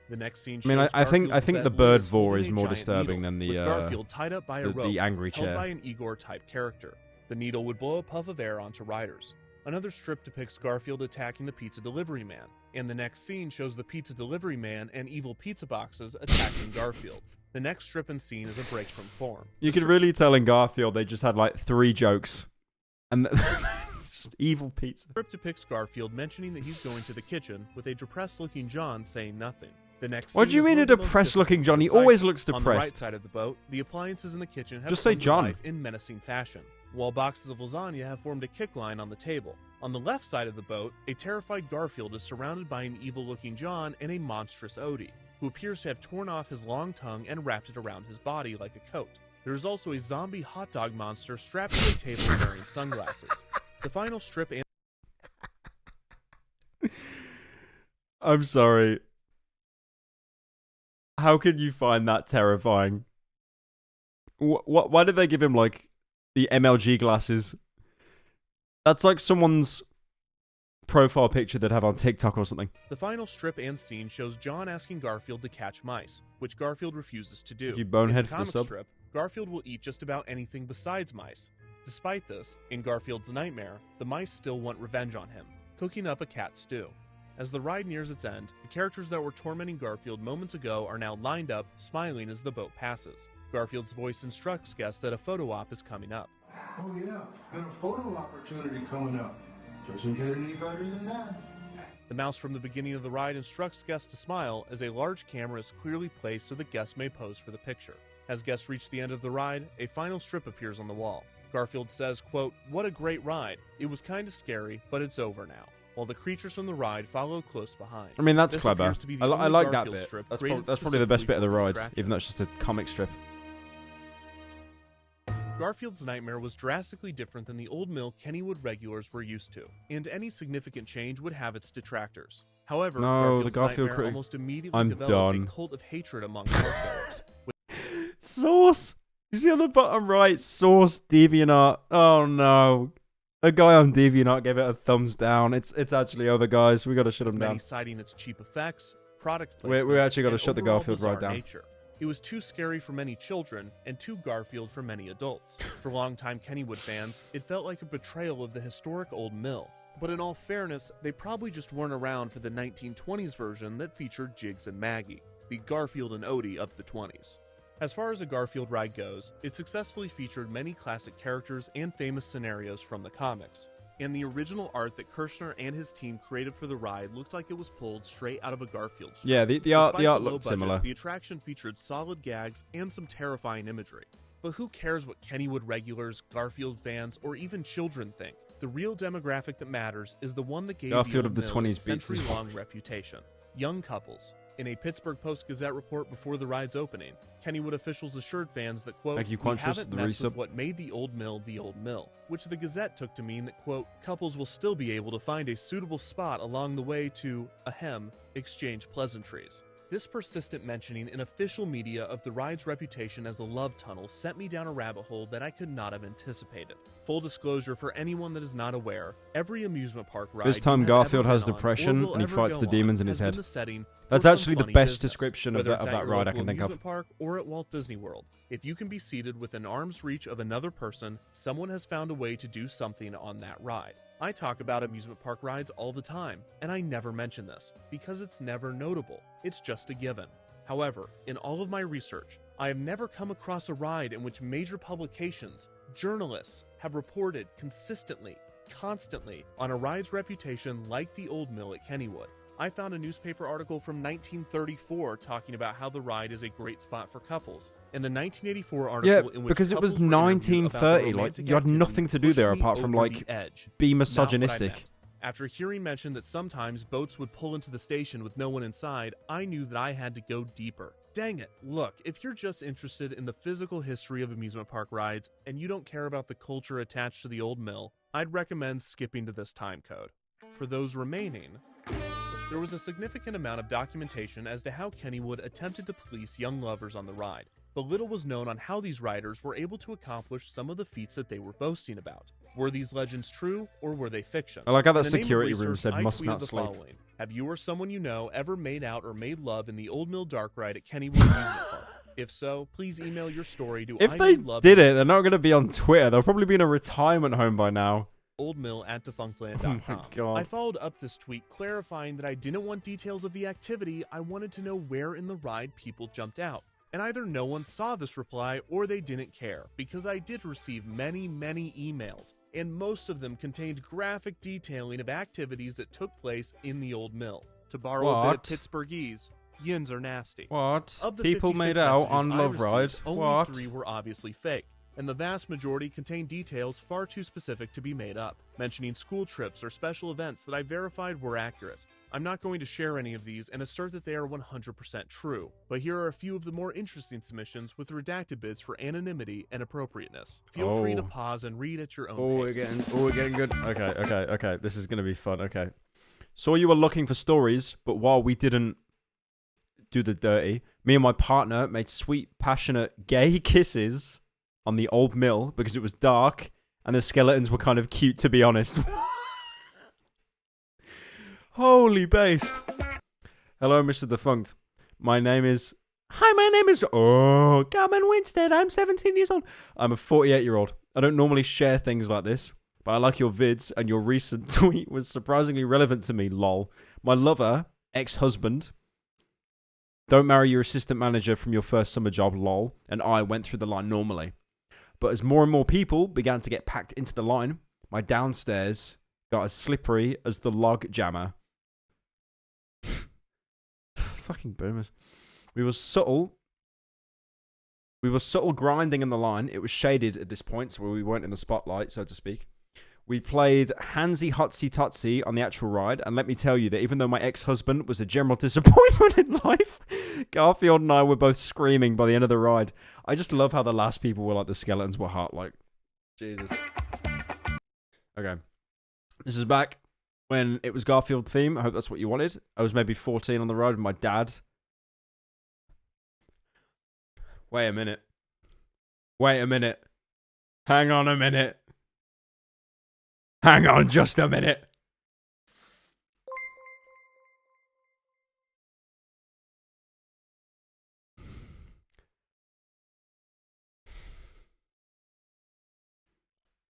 The next scene I mean, shows I think Garfield's the vet bird Liz vor holding is a more giant disturbing needle, than the with Garfield tied up by a rope, the angry held chair. by an Igor-type character. The needle would blow a puff of air onto riders. Another strip depicts Garfield attacking the pizza delivery man, and the next scene shows the pizza delivery man and evil pizza boxes attacking Garfield. The next strip and scene is a break from form. You could really tell in Garfield they just had like 3 jokes. And just evil pizza. The strip depicts Garfield mentioning that he's going to the kitchen, with a depressed-looking John saying nothing. The next What do scene you is mean one a of the most depressed looking difficult John? to He always decipher. looks On the right depressed. side of the boat, the appliances in the kitchen have Just say come to John. life in menacing fashion, while boxes of lasagna have formed a kick line on the table. On the left side of the boat, a terrified Garfield is surrounded by an evil-looking John and a monstrous Odie, who appears to have torn off his long tongue and wrapped it around his body like a coat. There is also a zombie hot dog monster strapped to a table wearing sunglasses. The final strip and I'm sorry. How could you find that terrifying? Why did they give him, like, the MLG glasses? That's like someone's profile picture they'd have on TikTok or something. The final strip and scene shows John asking Garfield to catch mice, which Garfield refuses to do. You bonehead in the for the comic sub. strip, Garfield will eat just about anything besides mice. Despite this, in Garfield's nightmare, the mice still want revenge on him, cooking up a cat stew. As the ride nears its end, the characters that were tormenting Garfield moments ago are now lined up, smiling as the boat passes. Garfield's voice instructs guests that a photo op is coming up. Oh yeah, got a photo opportunity coming up. Doesn't get any better than that. The mouse from the beginning of the ride instructs guests to smile as a large camera is clearly placed so that guests may pose for the picture. As guests reach the end of the ride, a final strip appears on the wall. Garfield says, quote, "What a great ride. It was kinda scary, but it's over now," while the creatures from the ride follow close behind. I mean, that's This clever. appears to be the I only like that Garfield bit. strip That's, created that's probably the best bit of the specifically for ride, attraction. even though it's just a comic strip. Garfield's nightmare was drastically different than the Old Mill Kennywood regulars were used to, and any significant change would have its detractors. However, No, the Garfield's Garfield nightmare crew. almost immediately I'm developed done. a cult of hatred among parkgoers. Source! You see on the bottom right, source DeviantArt. Oh no. A guy on DeviantArt gave it a thumbs down. It's actually over, guys. We gotta shut him Many down. citing its cheap effects, product We placement, actually gotta and shut the overall Garfield bizarre ride down. nature. It was too scary for many children and too Garfield for many adults. For longtime Kennywood fans, it felt like a betrayal of the historic Old Mill. But in all fairness, they probably just weren't around for the 1920s version that featured Jiggs and Maggie, the Garfield and Odie of the 20s. As far as a Garfield ride goes, it successfully featured many classic characters and famous scenarios from the comics. And the original art that Kirshner and his team created for the ride looked like it was pulled straight out of a Garfield strip. Yeah, the art Despite looked low budget, similar. The attraction featured solid gags and some terrifying imagery. But who cares what Kennywood regulars, Garfield fans, or even children think? The real demographic that matters is the one that gave Garfield the of the Old Mill 20s its beats this. century-long reputation. Young couples. In a Pittsburgh Post-Gazette report before the ride's opening, Kennywood officials assured fans that, quote, Thank you, "We Quantress, haven't the messed with resub. what made the Old Mill, which the Gazette took to mean that, quote, couples will still be able to find a suitable spot along the way to, exchange pleasantries. This persistent mentioning in official media of the ride's reputation as a love tunnel sent me down a rabbit hole that I could not have anticipated. Full disclosure for anyone that is not aware, every amusement park ride This time you have ever Garfield been has on or depression will and he ever fights go the on demons in his has head. been the setting That's for some actually the funny best business, description of whether that, it's of at that your ride I local can think of. amusement park or at Walt Disney World. If you can be seated within arm's reach of another person, someone has found a way to do something on that ride. I talk about amusement park rides all the time, and I never mention this, because it's never notable. It's just a given. However, in all of my research, I have never come across a ride in which major publications, journalists, have reported consistently, constantly, on a ride's reputation like the Old Mill at Kennywood. I found a newspaper article from 1934 talking about how the ride is a great spot for couples. And the 1984 article Yeah, in which because it was couples were interviewed about their 1930. Like, romantic you had activity nothing to do pushed there me apart from, over like, the edge. be Not what I misogynistic. meant. After hearing mention that sometimes boats would pull into the station with no one inside, I knew that I had to go deeper. Dang it. Look, if you're just interested in the physical history of amusement park rides and you don't care about the culture attached to the Old Mill, I'd recommend skipping to this time code. For those remaining, there was a significant amount of documentation as to how Kennywood attempted to police young lovers on the ride, but little was known on how these riders were able to accomplish some of the feats that they were boasting about. Were these legends true, or were they fiction? I like how that In the name of security room research, said, I "Must tweeted not the sleep." following. Have you or someone you know ever made out or made love in the Old Mill Dark Ride at Kennywood Amusement Park? If so, please email your story to If they IMadeLove did it, they're not going to be on Twitter. They'll probably be in a retirement home by now. oldmill@defunctland.com. Oh my God. I followed up this tweet clarifying that I didn't want details of the activity, I wanted to know where in the ride people jumped out. And either no one saw this reply or they didn't care, because I did receive many emails, and most of them contained graphic detailing of activities that took place in the Old Mill. To borrow a bit of What? Pittsburghese, yins are nasty. What? Of the People 56 made out messages on I Love Ride? received, only What? 3 were obviously fake, and the vast majority contain details far too specific to be made up, mentioning school trips or special events that I verified were accurate. I'm not going to share any of these and assert that they are 100% true, but here are a few of the more interesting submissions with redacted bits for anonymity and appropriateness. Feel free to pause and read at your own pace. We're getting good. Okay. This is gonna be fun. Okay. Saw you were looking for stories, but while we didn't do the dirty, me and my partner made sweet, passionate, gay kisses on the old mill because it was dark and the skeletons were kind of cute, to be honest. Holy based. Hello, Mr. Defunct. My name is... Oh, Carmen Winstead. I'm 17 years old. I'm a 48-year-old. I don't normally share things like this, but I like your vids, and your recent tweet was surprisingly relevant to me, lol. My lover, ex-husband, don't marry your assistant manager from your first summer job, lol, and I went through the line normally. But as more and more people began to get packed into the line, my downstairs got as slippery as the log jammer. Fucking boomers. We were subtle grinding in the line. It was shaded at this point, so we weren't in the spotlight, so to speak. We played Handsy Hotsy Totsy on the actual ride, and let me tell you that even though my ex-husband was a general disappointment in life, Garfield and I were both screaming by the end of the ride. I just love how the last people were like the skeletons were hot, like, Jesus. Okay. This is back when it was Garfield theme. I hope that's what you wanted. I was maybe 14 on the ride with my dad. Wait a minute. Hang on a minute. Hang on just a minute.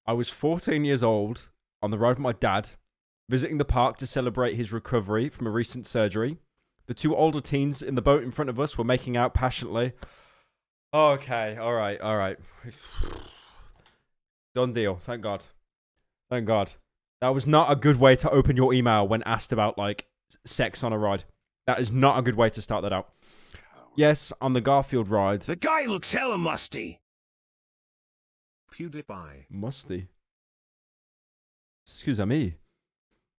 I was 14 years old on the road with my dad, visiting the park to celebrate his recovery from a recent surgery. The 2 older teens in the boat in front of us were making out passionately. Okay, all right. Done deal. Thank God. That was not a good way to open your email when asked about, like, sex on a ride. That is not a good way to start that out. Yes, on the Garfield ride. The guy looks hella musty. PewDiePie. Musty. Excuse me.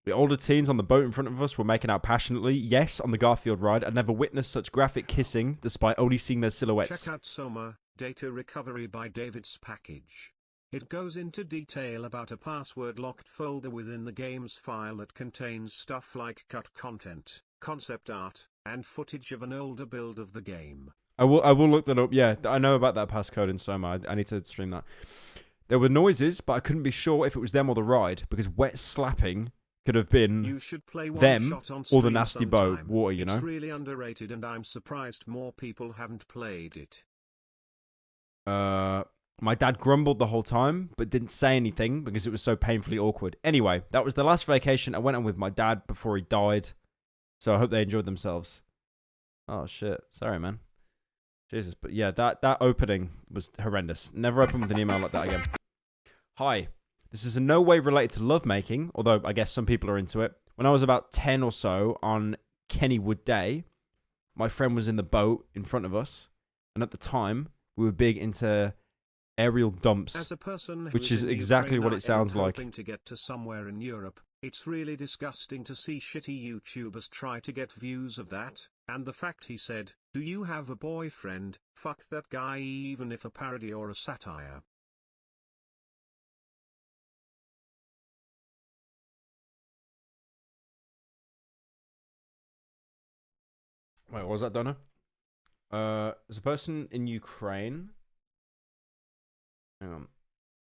The older teens on the boat in front of us were making out passionately. Yes, on the Garfield ride. I'd never witnessed such graphic kissing, despite only seeing their silhouettes. Check out Soma, Data Recovery by David's package. It goes into detail about a password-locked folder within the game's file that contains stuff like cut content, concept art, and footage of an older build of the game. I will look that up. Yeah, I know about that passcode in Soma. I need to stream that. There were noises, but I couldn't be sure if it was them or the ride, because wet slapping could have been you should play one them shot on or the nasty boat sometime. water, you know? It's really underrated and I'm surprised more people haven't played it. My dad grumbled the whole time, but didn't say anything because it was so painfully awkward. Anyway, that was the last vacation I went on with my dad before he died, so I hope they enjoyed themselves. Oh, shit. Sorry, man. Jesus, but yeah, that opening was horrendous. Never open with an email like that again. Hi. This is in no way related to lovemaking, although I guess some people are into it. When I was about 10 or so on Kennywood Day, my friend was in the boat in front of us, and at the time, we were big into aerial dumps, As a person who which is in exactly Ukraine what it sounds like. hoping to get to somewhere in Europe, it's really disgusting to see shitty YouTubers try to get views of that, and the fact he said, "Do you have a boyfriend? Fuck that guy even if a parody or a satire." Wait, what was that, Donna? There's a person in Ukraine. Hang on.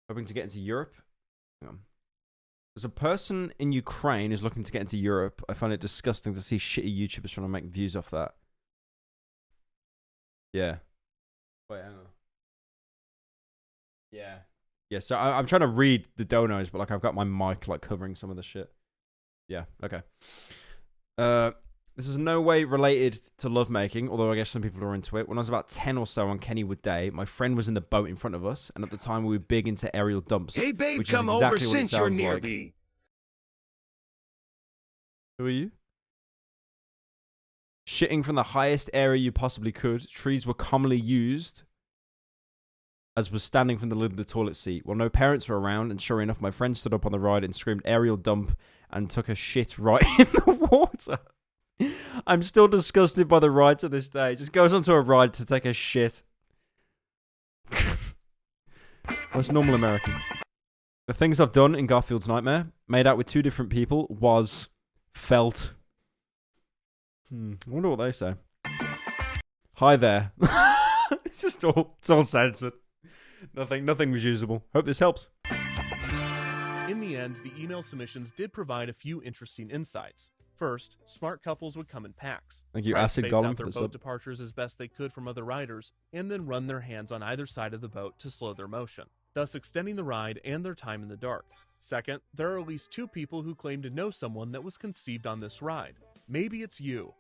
Hoping to get into Europe. Hang on. There's a person in Ukraine who's looking to get into Europe. I find it disgusting to see shitty YouTubers trying to make views off that. Yeah. Wait, hang on. Yeah. Yeah, so I'm trying to read the donos, but like I've got my mic like covering some of the shit. Yeah, okay. This is in no way related to lovemaking, although I guess some people are into it. When I was about 10 or so on Kennywood Day, my friend was in the boat in front of us, and at the time we were big into aerial dumps. Hey babe, which come is over exactly what it since you're sounds near like. me. Who are you? Shitting from the highest area you possibly could. Trees were commonly used, as was standing from the lid of the toilet seat. Well, no parents were around, and sure enough, my friend stood up on the ride and screamed aerial dump and took a shit right in the water. I'm still disgusted by the ride to this day. Just goes onto a ride to take a shit. Most normal American. The things I've done in Garfield's Nightmare, made out with 2 different people, was felt. I wonder what they say. Hi there. It's all censored. Nothing was usable. Hope this helps. In the end, the email submissions did provide a few interesting insights. First, smart couples would come in packs. Thank you, try to Acid space Golem, out for their the boat sub. departures as best they could from other riders, and then run their hands on either side of the boat to slow their motion, thus extending the ride and their time in the dark. Second, there are at least 2 people who claim to know someone that was conceived on this ride. Maybe it's you.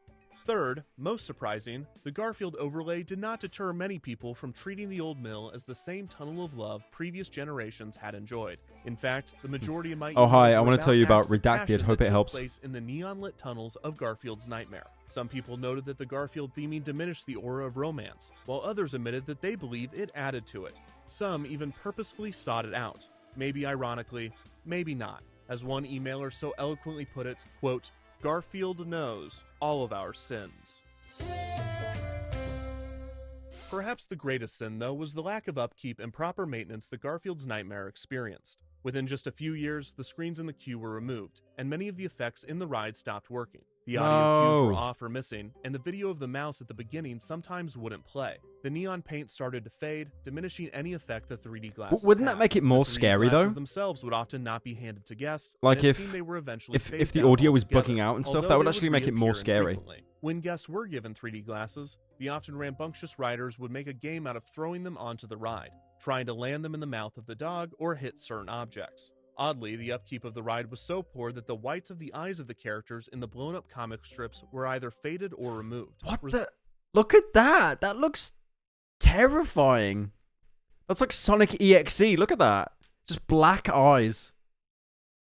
Third, most surprising, the Garfield overlay did not deter many people from treating the old mill as the same tunnel of love previous generations had enjoyed. In fact, the majority of my Oh, hi, emails I were want to tell you about acts of Redacted. passion Hope that it took helps. place in the neon-lit tunnels of Garfield's Nightmare. Some people noted that the Garfield theming diminished the aura of romance, while others admitted that they believe it added to it. Some even purposefully sought it out. Maybe ironically, maybe not. As one emailer so eloquently put it, quote, Garfield knows all of our sins. Perhaps the greatest sin, though, was the lack of upkeep and proper maintenance that Garfield's Nightmare experienced. Within just a few years, the screens in the queue were removed, and many of the effects in the ride stopped working. The audio cues were off or missing, and the video of the mouse at the beginning sometimes wouldn't play. The neon paint started to fade, diminishing any effect the 3D glasses Wouldn't had. that make it more The 3D scary, glasses though? themselves would often not be handed to guests, Like and it if seemed they were eventually if phased the out audio was altogether, bugging out and stuff, although that would they actually make it more reappear scary. infrequently. When guests were given 3D glasses, the often rambunctious riders would make a game out of throwing them onto the ride, trying to land them in the mouth of the dog or hit certain objects. Oddly, the upkeep of the ride was so poor that the whites of the eyes of the characters in the blown-up comic strips were either faded or removed. What the? Look at that! That looks terrifying. That's like Sonic EXE. Look at that. Just black eyes.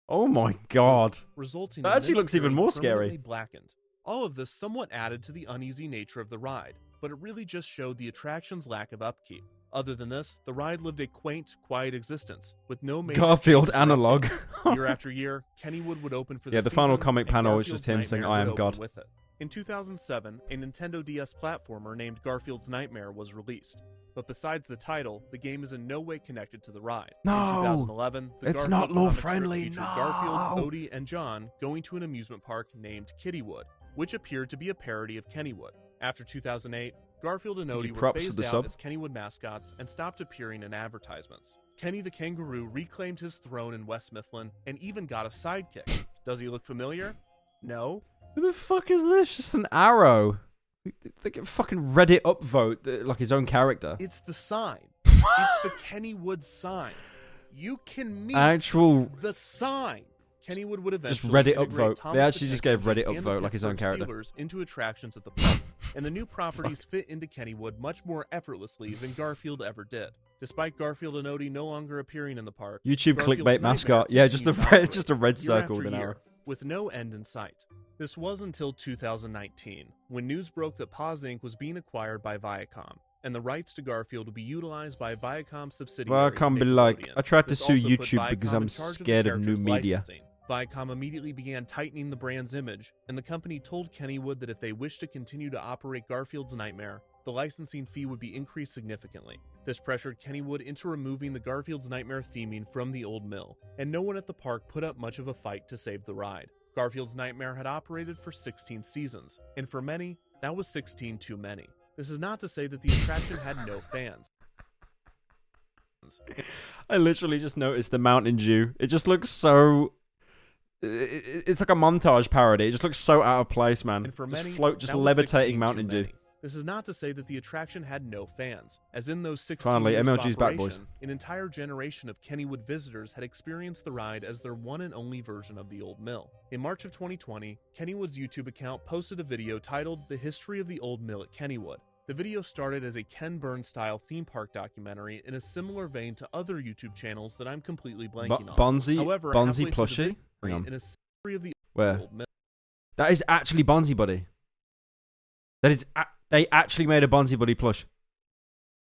Oh my god. Resulting That in actually them looks even appearing more permanently scary. Blackened. All of this somewhat added to the uneasy nature of the ride, but it really just showed the attraction's lack of upkeep. Other than this, the ride lived a quaint, quiet existence, with no major Garfield changes or analog. updates. Year after year, Kennywood would open for Yeah, the season, final comic and panel is just Garfield's him saying, Nightmare "I am would open God." with it. In 2007, a Nintendo DS platformer named Garfield's Nightmare was released. But besides the title, the game is in no way connected to the ride. No! In 2011, the It's Garfield not comic law-friendly, strip featured no! Garfield, Odie, and John going to an amusement park named Kittywood, which appeared to be a parody of Kennywood. After 2008, Garfield and Odie were props to phased the out sub. as Kennywood mascots and stopped appearing in advertisements. Kenny the Kangaroo reclaimed his throne in West Mifflin and even got a sidekick. Does he look familiar? No. Who the fuck is this? Just an arrow. They get fucking Reddit upvote like his own character. It's the sign. It's the Kennywood sign. You can meet Actual the sign. Kennywood would just eventually Reddit integrate upvote. Thomas They the actually just Tank gave Reddit Engine and the upvote like his own Pittsburgh character. Steelers into attractions at the park, and the new properties fit into Kennywood much more effortlessly than Garfield ever did. Despite Garfield and Odie no longer appearing in the park, YouTube Garfield's clickbait Nightmare mascot. Yeah, just a continued to red, operate just a red year circle after with an year, arrow. with no end in sight. This was until 2019, when news broke that Paws Inc. was being acquired by Viacom, and the rights to Garfield would be utilized by Viacom subsidiary Viacom be like, Nickelodeon. I tried to This sue also put YouTube Viacom because in I'm charge of the scared of new character's media. licensing. Viacom immediately began tightening the brand's image, and the company told Kennywood that if they wished to continue to operate Garfield's Nightmare, the licensing fee would be increased significantly. This pressured Kennywood into removing the Garfield's Nightmare theming from the old mill, and no one at the park put up much of a fight to save the ride. Garfield's Nightmare had operated for 16 seasons, and for many, that was 16 too many. This is not to say that the attraction had no fans. I literally just noticed the Mountain Dew. It just looks so... It's like a montage parody. It just looks so out of place, man. And for many, Just that was 16 levitating too Mountain Dew. many. This is not to say that the attraction had no fans, as in those 16 Finally, years of MLG's back, boys. operation, an entire generation of Kennywood visitors had experienced the ride as their one and only version of the old mill. In March of 2020, Kennywood's YouTube account posted a video titled The History of the Old Mill at Kennywood. The video started as a Ken Burns-style theme park documentary in a similar vein to other YouTube channels that I'm completely blanking on. Bonzi However, Bonzi halfway through the plushie? video, Hang on. in a history of the Where? old mill. That is actually Bonzi, buddy. That is, they actually made a Bonzi Buddy plush.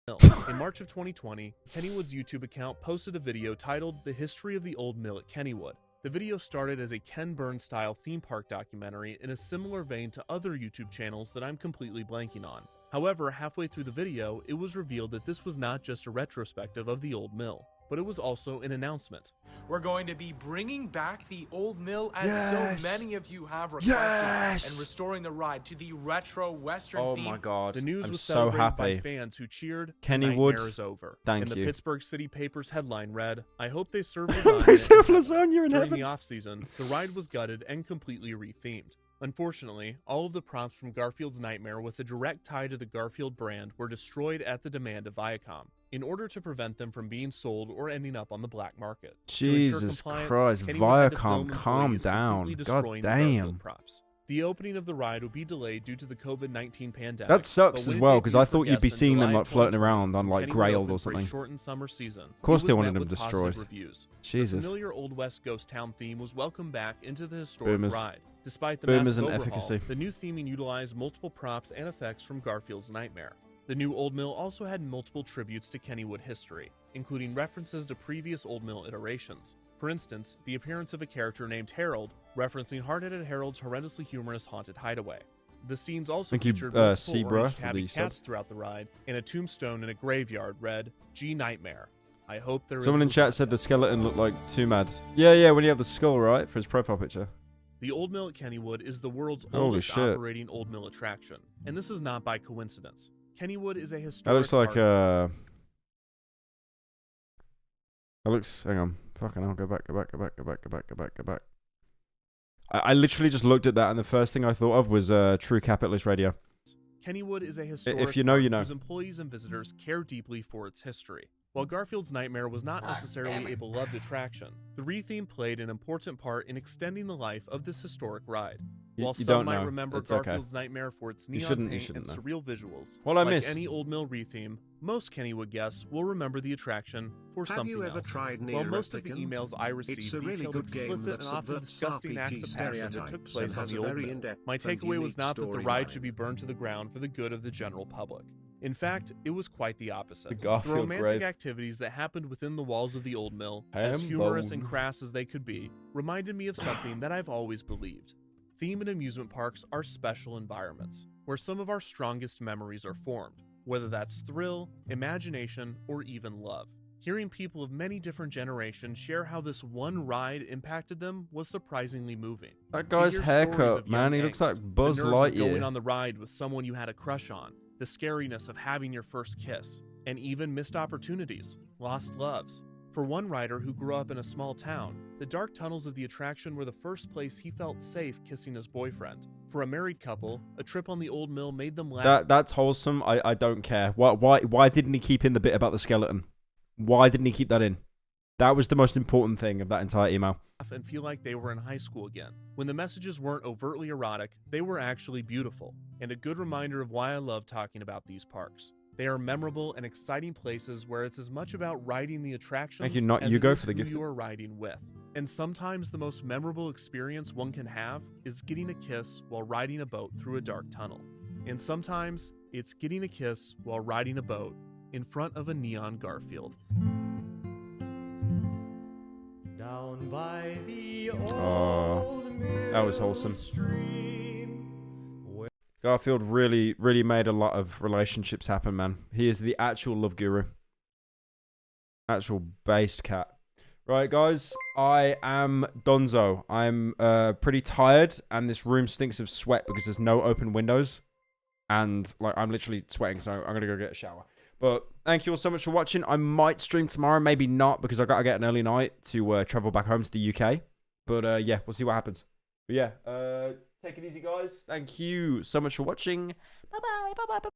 In March of 2020, Kennywood's YouTube account posted a video titled The History of the Old Mill at Kennywood. The video started as a Ken Burns-style theme park documentary in a similar vein to other YouTube channels that I'm completely blanking on. However, halfway through the video, it was revealed that this was not just a retrospective of the old mill, but it was also an announcement. We're going to be bringing back the old mill as so many of you have requested and restoring the ride to the retro western theme. Oh my god. The news I'm was so celebrated happy. by fans who cheered Kennywood, "Nightmare is over." thank and the you. Pittsburgh City Paper's headline read, "I hope they serve They lasagna." serve lasagna in During heaven. the off-season, the ride was gutted and completely rethemed. Unfortunately, all of the props from Garfield's Nightmare with a direct tie to the Garfield brand were destroyed at the demand of Viacom, in order to prevent them from being sold or ending up on the black market. Jesus Christ, Viacom, calm down. God damn. Props. The opening of the ride will be delayed due to the COVID-19 pandemic. That sucks but as when it well, because debuted I for thought you'd be guests in seeing them July like floating 2020, around on like Kennywood Grailed opened or for a something. shortened summer season. Of course It they was wanted met them with destroyed. positive reviews. Jesus. The familiar Old West ghost town theme was welcomed back into the historic Boomers. ride. Despite the Boomers massive and overhaul, efficacy. the new theming utilized multiple props and effects from Garfield's Nightmare. The new Old Mill also had multiple tributes to Kennywood history, including references to previous Old Mill iterations. For instance, the appearance of a character named Harold, referencing Hard-Headed Harold's horrendously humorous haunted hideaway. The scenes also Thank you, featured multiple Zebra, orange for tabby the cats subs. throughout the ride, and a tombstone in a graveyard read, G Nightmare. I hope there is Someone in chat lasagna. said the skeleton looked like too mad. Yeah, when you have the skull, right? For his profile picture. The Old Mill at Kennywood is the world's Holy oldest shit. operating Old Mill attraction, and this is not by coincidence. Kennywood is a That historic looks like, park. That looks, hang on. Fucking hell, go back. I literally just looked at that and the first thing I thought of was True Capitalist Radio. Kennywood is a historic If you know, you park know. whose employees and visitors care deeply for its history. While Garfield's Nightmare was not necessarily a beloved attraction, the retheme played an important part in extending the life of this historic ride. While You some don't might know. remember It's okay. Garfield's Nightmare for its You neon shouldn't paint and know. surreal visuals, What'd I like miss? any Old Mill retheme, most Kennywood guests will remember the attraction for Have something you ever else. tried While most of the Near emails I received It's a really detailed good game explicit that and often subverts disgusting acts RPG of passion that took stereotypes place and on has the a Old very Mill, in-depth my and takeaway was unique not that the ride storyline. should be burned to the ground for the good of the general public. In fact, it was quite the opposite. The The Garfield romantic grave. activities that happened within the walls of the Old Mill, Ham as humorous and bone. crass as they could be, reminded me of something that I've always believed. Theme and amusement parks are special environments, where some of our strongest memories are formed, whether that's thrill, imagination, or even love. Hearing people of many different generations share how this one ride impacted them was surprisingly moving. That To guy's hear stories haircut, of man, young he looks angst, like Buzz the nerves of going Lightyear. on the ride with someone you had a crush on, the scariness of having your first kiss, and even missed opportunities, lost loves. For one rider who grew up in a small town, the dark tunnels of the attraction were the first place he felt safe kissing his boyfriend. For a married couple, a trip on the Old Mill made them laugh. That's wholesome. I don't care. Why didn't he keep in the bit about the skeleton? Why didn't he keep that in? That was the most important thing of that entire email. And feel like they were in high school again. When the messages weren't overtly erotic, they were actually beautiful, and a good reminder of why I love talking about these parks. They are memorable and exciting places where it's as much about riding the attractions Thank you, not as you it go is for the who gift. you are riding with. And sometimes the most memorable experience one can have is getting a kiss while riding a boat through a dark tunnel. And sometimes it's getting a kiss while riding a boat in front of a neon Garfield. Down by the Oh, that was wholesome. Garfield really made a lot of relationships happen, man. He is the actual love guru. Actual based cat. Right, guys, I am donezo. I'm pretty tired, and this room stinks of sweat because there's no open windows. And, like, I'm literally sweating, so I'm going to go get a shower. But thank you all so much for watching. I might stream tomorrow, maybe not, because I've got to get an early night to travel back home to the UK. But, yeah, we'll see what happens. But, yeah, take it easy, guys. Thank you so much for watching. Bye-bye. Bye-bye.